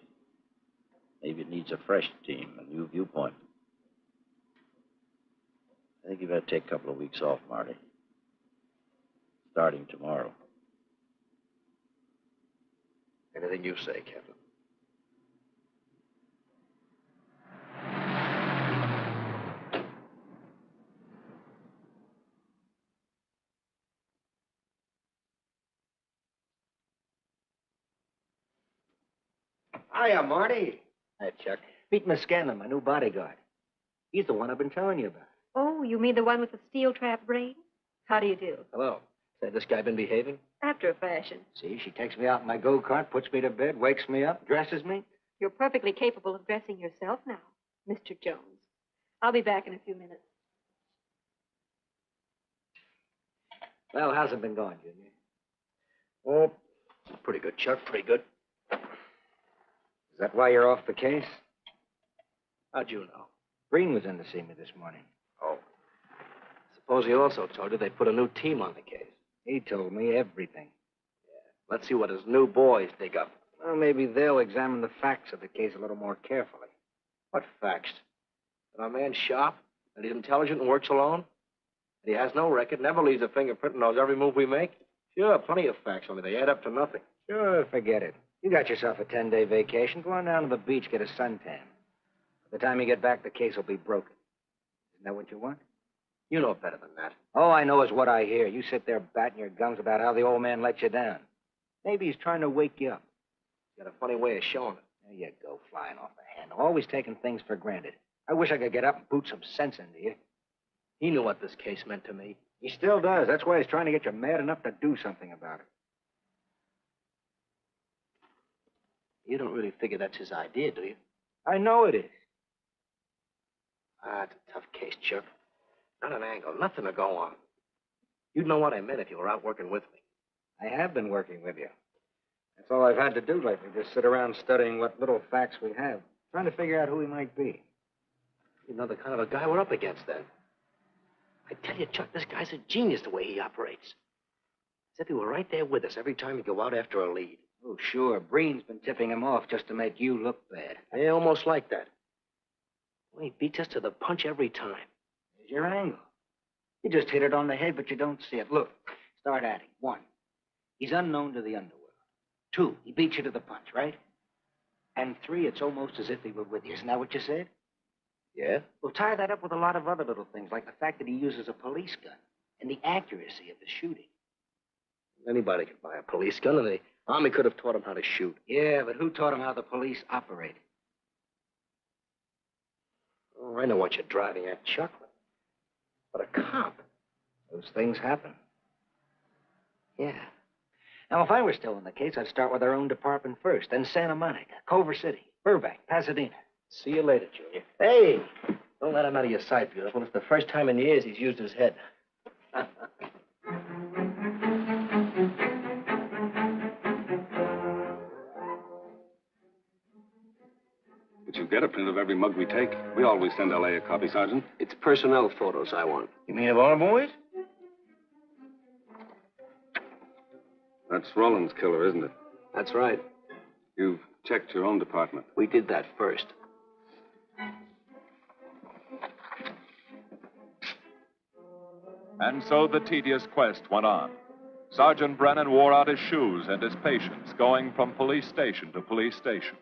S7: Maybe it needs a fresh team, a new viewpoint. I think you better take a couple of weeks off, Marty. Starting tomorrow.
S12: Anything you say, Captain.
S10: Hiya, Marty.
S2: Hi, Chuck. Meet Miss Scanlon, my new bodyguard. He's the one I've been telling you about.
S6: Oh, you mean the one with the steel trap brain? How do you do?
S2: Hello. Say, this guy been behaving?
S6: After a fashion.
S2: See, she takes me out in my go-kart, puts me to bed, wakes me up, dresses me.
S6: You're perfectly capable of dressing yourself now, Mr. Jones. I'll be back in a few minutes.
S2: Well, how's it been going, Junior? Oh, pretty good, Chuck, pretty good.
S10: Is that why you're off the case?
S2: How'd you know?
S10: Green was in to see me this morning.
S2: Oh. Suppose he also told you they put a new team on the case.
S10: He told me everything.
S2: Yeah. Let's see what his new boys dig up.
S10: Well, maybe they'll examine the facts of the case a little more carefully.
S2: What facts? That our man's sharp, that he's intelligent and works alone, that he has no record, never leaves a fingerprint and knows every move we make? Sure, plenty of facts, only they add up to nothing.
S10: Sure, forget it. You got yourself a 10-day vacation. Go on down to the beach, get a suntan. By the time you get back, the case will be broken. Isn't that what you want?
S2: You know better than that.
S10: All I know is what I hear. You sit there batting your gums about how the old man let you down. Maybe he's trying to wake you up.
S2: He's got a funny way of showing it.
S10: There you go, flying off the handle. Always taking things for granted. I wish I could get up and boot some sense into you.
S2: He knew what this case meant to me.
S10: He still does. That's why he's trying to get you mad enough to do something about it.
S2: You don't really figure that's his idea, do you?
S10: I know it is.
S2: Ah, it's a tough case, Chuck. Not an angle, nothing to go on. You'd know what I meant if you were out working with me.
S10: I have been working with you. That's all I've had to do lately, just sit around studying what little facts we have, trying to figure out who he might be.
S2: You know the kind of a guy we're up against, then. I tell you, Chuck, this guy's a genius the way he operates. As if he were right there with us every time we go out after a lead.
S10: Oh, sure. Breen's been tipping him off just to make you look bad.
S2: Yeah, almost like that. Well, he beats us to the punch every time.
S10: There's your angle. You just hit it on the head, but you don't see it. Look, start adding. 1, he's unknown to the underworld. 2, he beats you to the punch, right? And 3, it's almost as if he were with you. Isn't that what you said?
S2: Yeah?
S10: Well, tie that up with a lot of other little things, like the fact that he uses a police gun and the accuracy of the shooting.
S2: Anybody could buy a police gun, and the Army could have taught him how to shoot.
S10: Yeah, but who taught him how the police operate?
S2: Oh, I know what you're driving at, Chuck. But a cop.
S10: Those things happen.
S2: Yeah.
S10: Now, if I were still in the case, I'd start with our own department first, then Santa Monica, Culver City, Burbank, Pasadena.
S2: See you later, Junior. Hey! Don't let him out of your sight, beautiful. It's the first time in years he's used his head.
S21: But you get a print of every mug we take. We always send L.A. a copy, Sergeant.
S8: It's personnel photos I want.
S2: You mean of our boys?
S21: That's Roland's killer, isn't it?
S8: That's right.
S21: You've checked your own department.
S8: We did that first.
S1: And so the tedious quest went on. Sergeant Brennan wore out his shoes and his patience, going from police station to police station,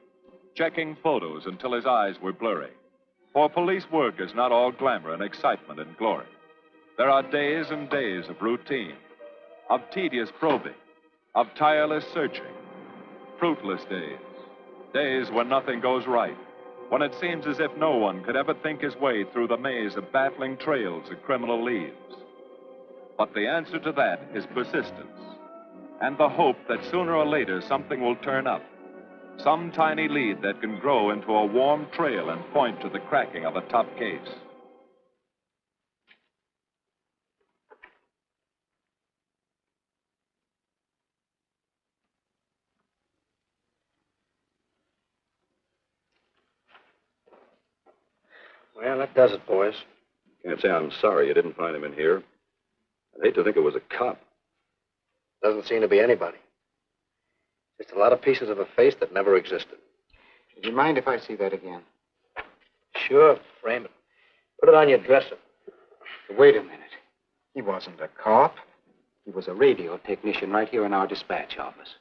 S1: checking photos until his eyes were blurry. For police work is not all glamour and excitement and glory. There are days and days of routine, of tedious probing, of tireless searching, fruitless days, days when nothing goes right, when it seems as if no one could ever think his way through the maze of baffling trails a criminal leaves. But the answer to that is persistence, and the hope that sooner or later something will turn up, some tiny lead that can grow into a warm trail and point to the cracking of a tough case.
S2: Well, that does it, boys.
S4: Can't say I'm sorry you didn't find him in here. I'd hate to think it was a cop.
S2: Doesn't seem to be anybody. Just a lot of pieces of a face that never existed.
S18: Would you mind if I see that again?
S2: Sure, frame it. Put it on your dresser.
S18: Wait a minute. He wasn't a cop. He was a radio technician right here in our dispatch office.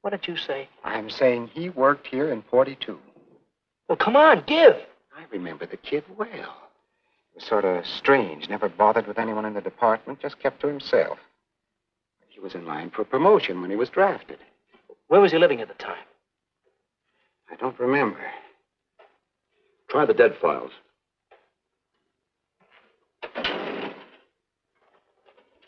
S2: What did you say?
S18: I'm saying he worked here in 42.
S2: Well, come on, give.
S18: I remember the kid well. He was sort of strange, never bothered with anyone in the department, just kept to himself. He was in line for promotion when he was drafted.
S2: Where was he living at the time?
S12: I don't remember.
S8: Try the dead files.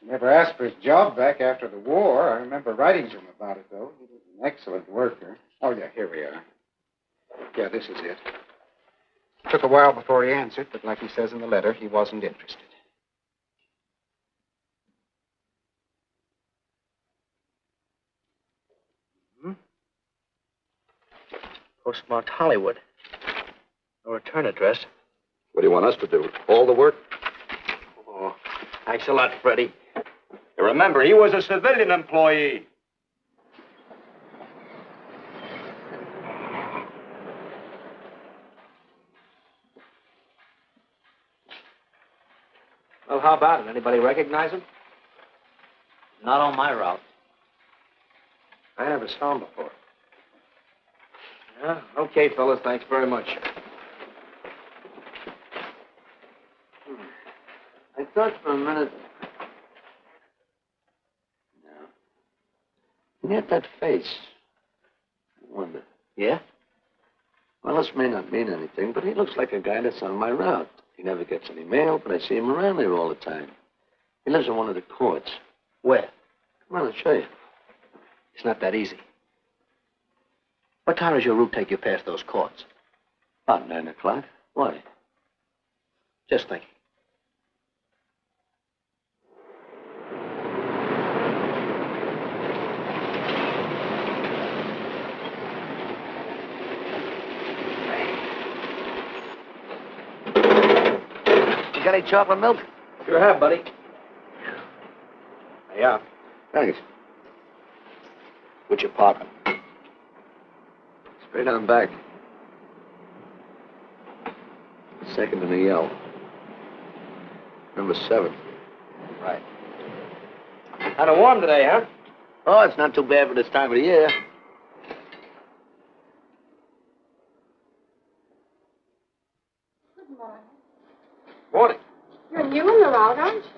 S18: Never asked for his job back after the war. I remember writing to him about it, though. He was an excellent worker. Oh, yeah, here we are. Yeah, this is it. Took a while before he answered, but like he says in the letter, he wasn't interested.
S2: Postmarked Hollywood. No return address.
S8: What do you want us to do? All the work?
S2: Oh, thanks a lot, Freddie.
S5: Remember, he was a civilian employee.
S2: Well, how about it? Anybody recognize him?
S13: Not on my route.
S2: I never saw him before. Yeah, okay, fellas. Thanks very much.
S8: I thought for a minute. No. He had that face. I wonder.
S2: Yeah?
S8: Well, this may not mean anything, but he looks like a guy that's on my route. He never gets any mail, but I see him around there all the time. He lives in one of the courts.
S2: Where?
S8: Come on, I'll show you.
S2: It's not that easy. What time does your route take you past those courts?
S8: About 9 o'clock. Why?
S2: Just thinking. You got any chocolate milk?
S10: Sure have, buddy.
S2: Yeah.
S8: Thanks.
S2: What's your parking?
S8: Straight on back. Second in the yell. Number 7.
S2: Right. Kind of warm today, huh?
S8: Oh, it's not too bad for this time of the year.
S19: Good morning.
S2: Morning.
S19: You're new in the route, aren't you?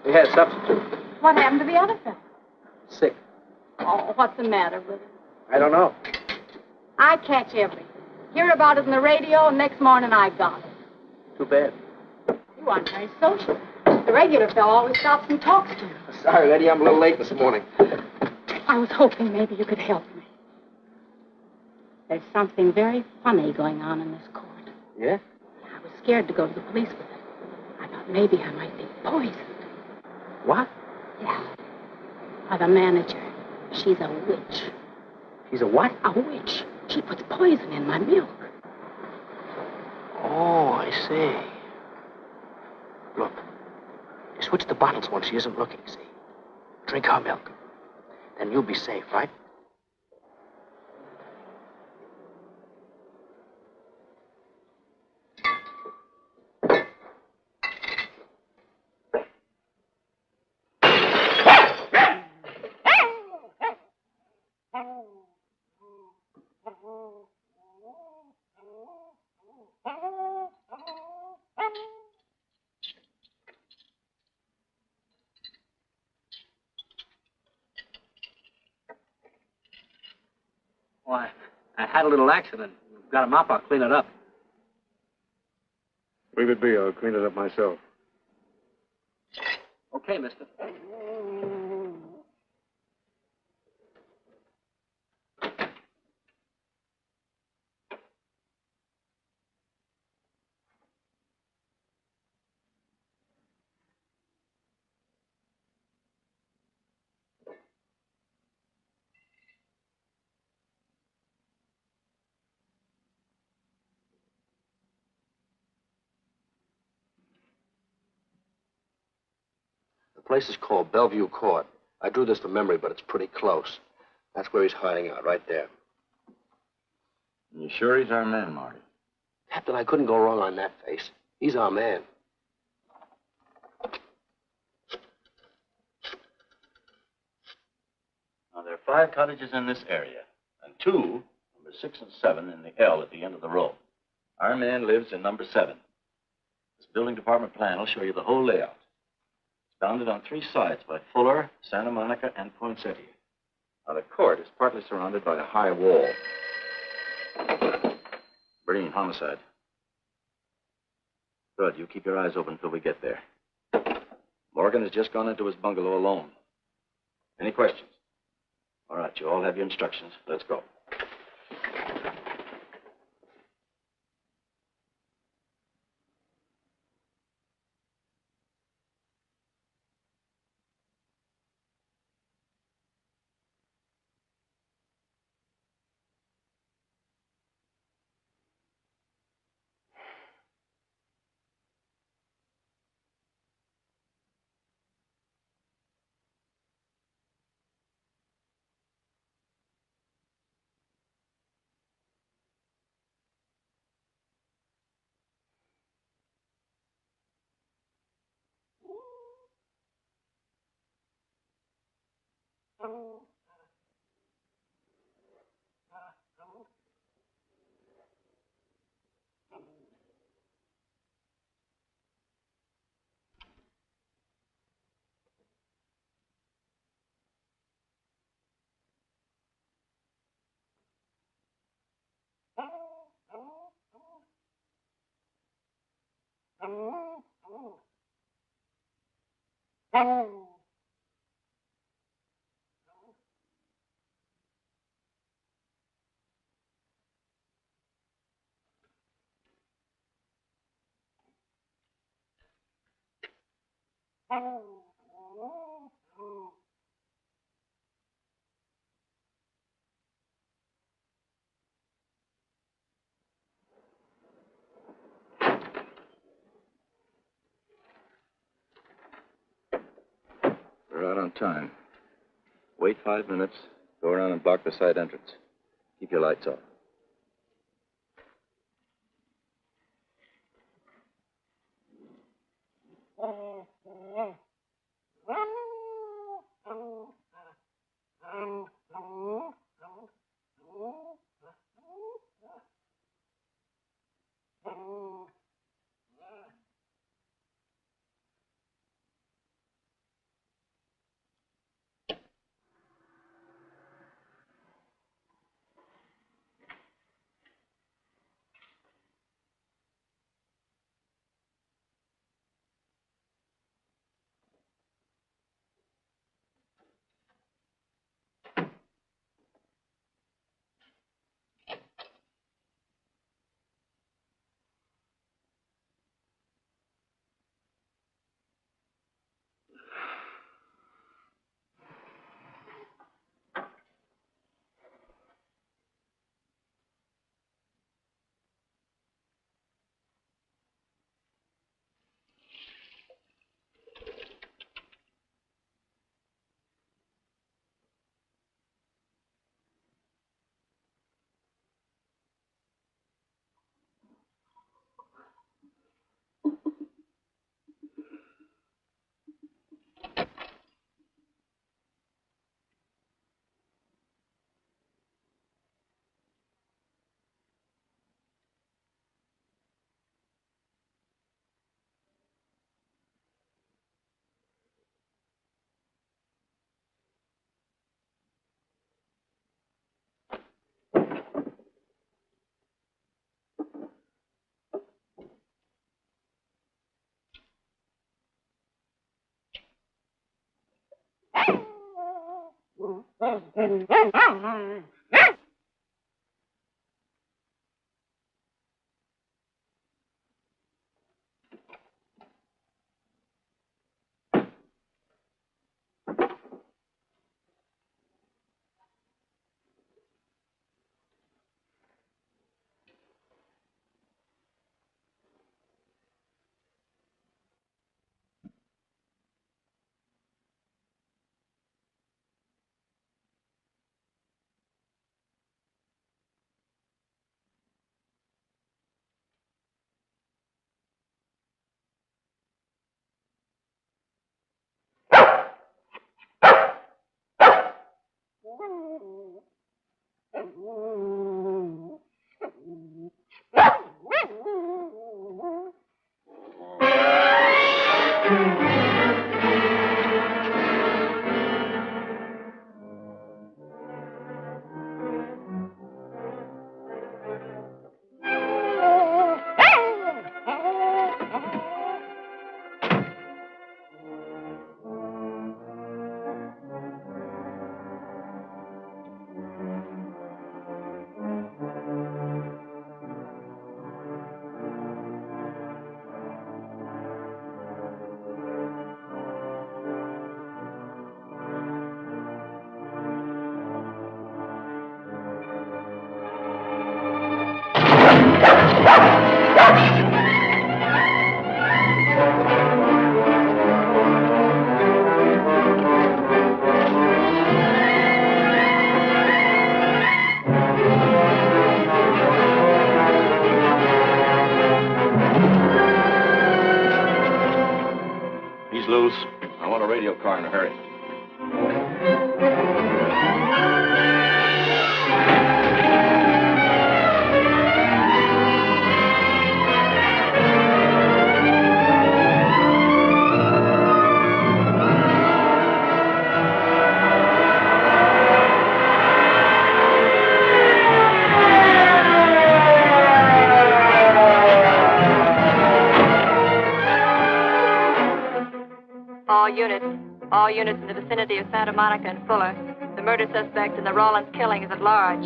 S2: We had a substitute.
S19: What happened to the other fellow?
S2: Sick.
S19: Oh, what's the matter with him?
S2: I don't know.
S19: I catch everything. Hear about it on the radio, and next morning I got it.
S2: Too bad.
S19: You aren't very social. The regular fellow always stops and talks to you.
S2: Sorry, Eddie, I'm a little late this morning.
S19: I was hoping maybe you could help me. There's something very funny going on in this court.
S2: Yeah?
S19: I was scared to go to the police with it. I thought maybe I might be poisoned.
S2: What?
S19: Yeah. By the manager. She's a witch.
S2: She's a what?
S19: A witch. She puts poison in my milk.
S2: Oh, I see. Look, you switch the bottles when she isn't looking, see? Drink her milk. Then you'll be safe, right? Why, I had a little accident. Got a mop, I'll clean it up.
S16: Leave it be. I'll clean it up myself.
S2: Okay, mister.
S12: The place is called Bellevue Court. I drew this from memory, but it's pretty close. That's where he's hiding out, right there.
S9: You sure he's our man, Marty?
S12: Captain, I couldn't go wrong on that face. He's our man.
S9: Now, there are 5 cottages in this area, and 2, number 6 and 7, in the L at the end of the row. Our man lives in number 7. This building department plan will show you the whole layout. It's bounded on 3 sides by Fuller, Santa Monica, and Poinsettia. Now, the court is partly surrounded by a high wall. Breen, homicide. Good. You keep your eyes open until we get there. Morgan has just gone into his bungalow alone. Any questions? All right, you all have your instructions. Let's go. We're out on time. Wait 5 minutes. Go around and block the side entrance. Keep your lights off.
S14: loose. I want a radio car in a hurry.
S6: All units in the vicinity of Santa Monica and Fuller. The murder suspect in the Rawlins killing is at large.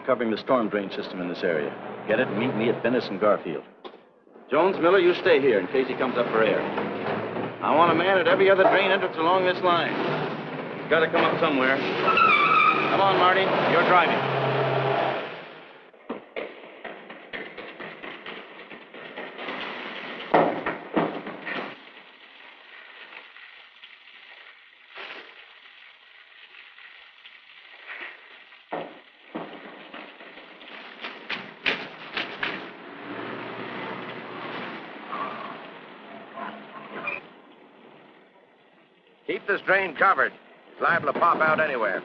S9: Covering the storm drain system in this area. Get it? Meet me at Venice and Garfield. Jones, Miller, you stay here in case he comes up for air. I want a man at every other drain entrance along this line. He's got to come up somewhere. Come on, Marty. You're driving.
S2: Keep this drain covered. It's liable to pop out anywhere.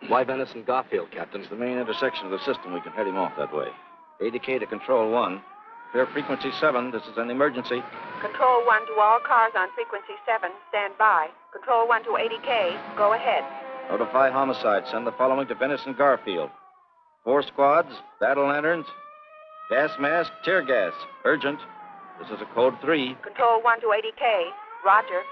S12: Why Venice and Garfield, Captain?
S9: It's the main intersection of the system. We can head him off that way. ADK to Control 1. Clear frequency 7. This is an emergency.
S17: Control 1 to all cars on frequency 7. Stand by. Control 1 to ADK. Go ahead.
S9: Notify homicide. Send the following to Venice and Garfield. 4 squads, battle lanterns, gas mask, tear gas. Urgent. This is a code 3.
S17: Control 1 to ADK. Roger.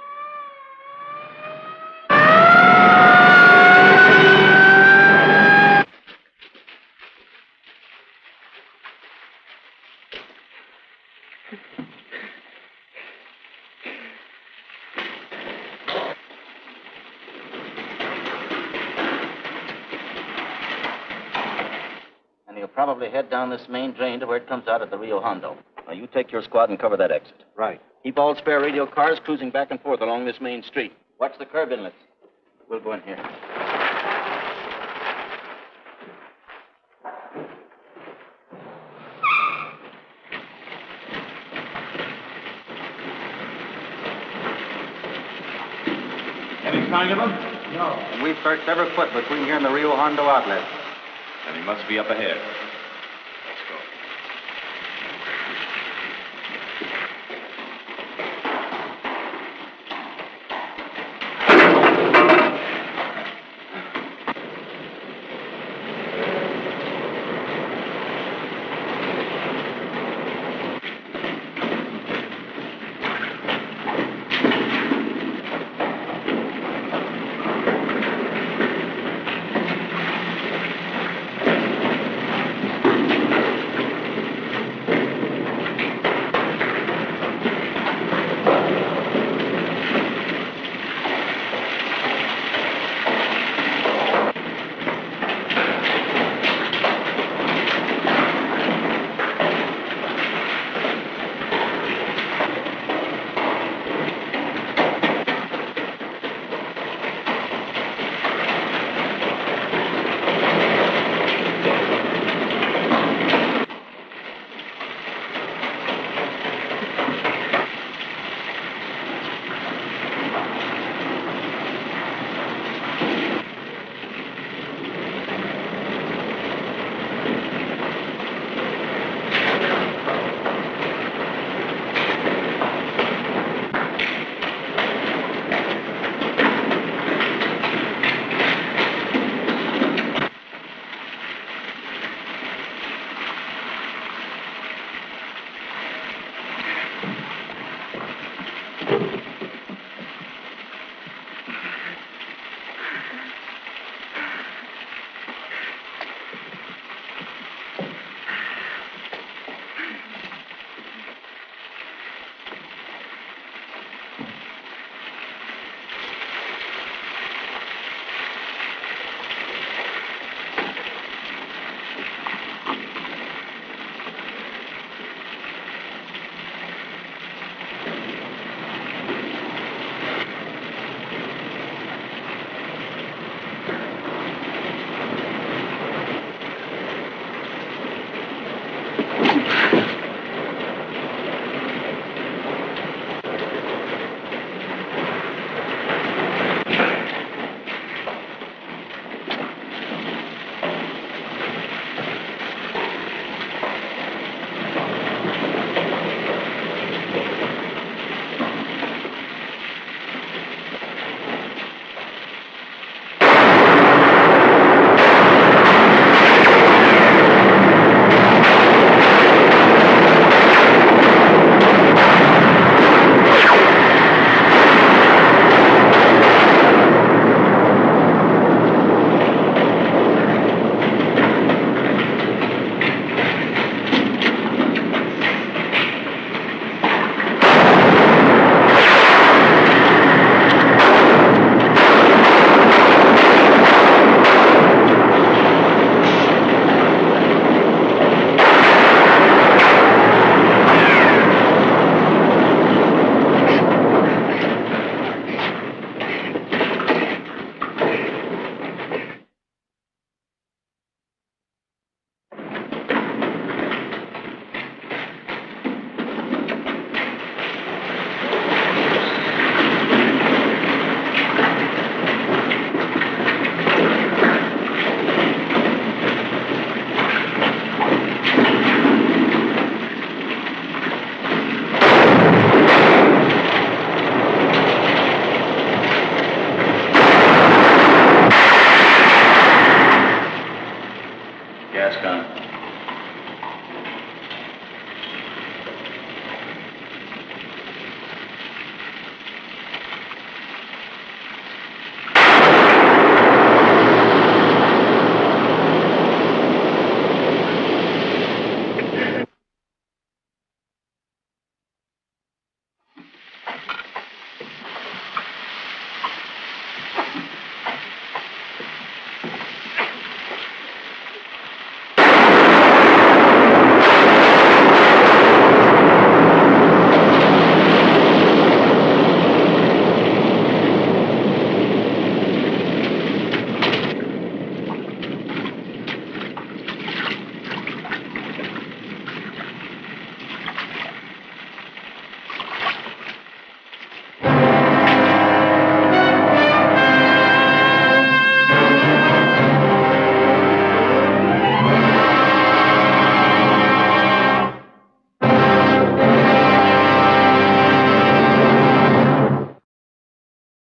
S7: Probably head down this main drain to where it comes out at the Rio Hondo.
S9: Now, you take your squad and cover that exit.
S7: Right.
S9: Keep all spare radio cars cruising back and forth along this main street.
S7: Watch the curb inlets. We'll go in here.
S14: Any sign of him?
S7: No. And we've searched every foot between here and the Rio Hondo outlet.
S14: Then he must be up ahead.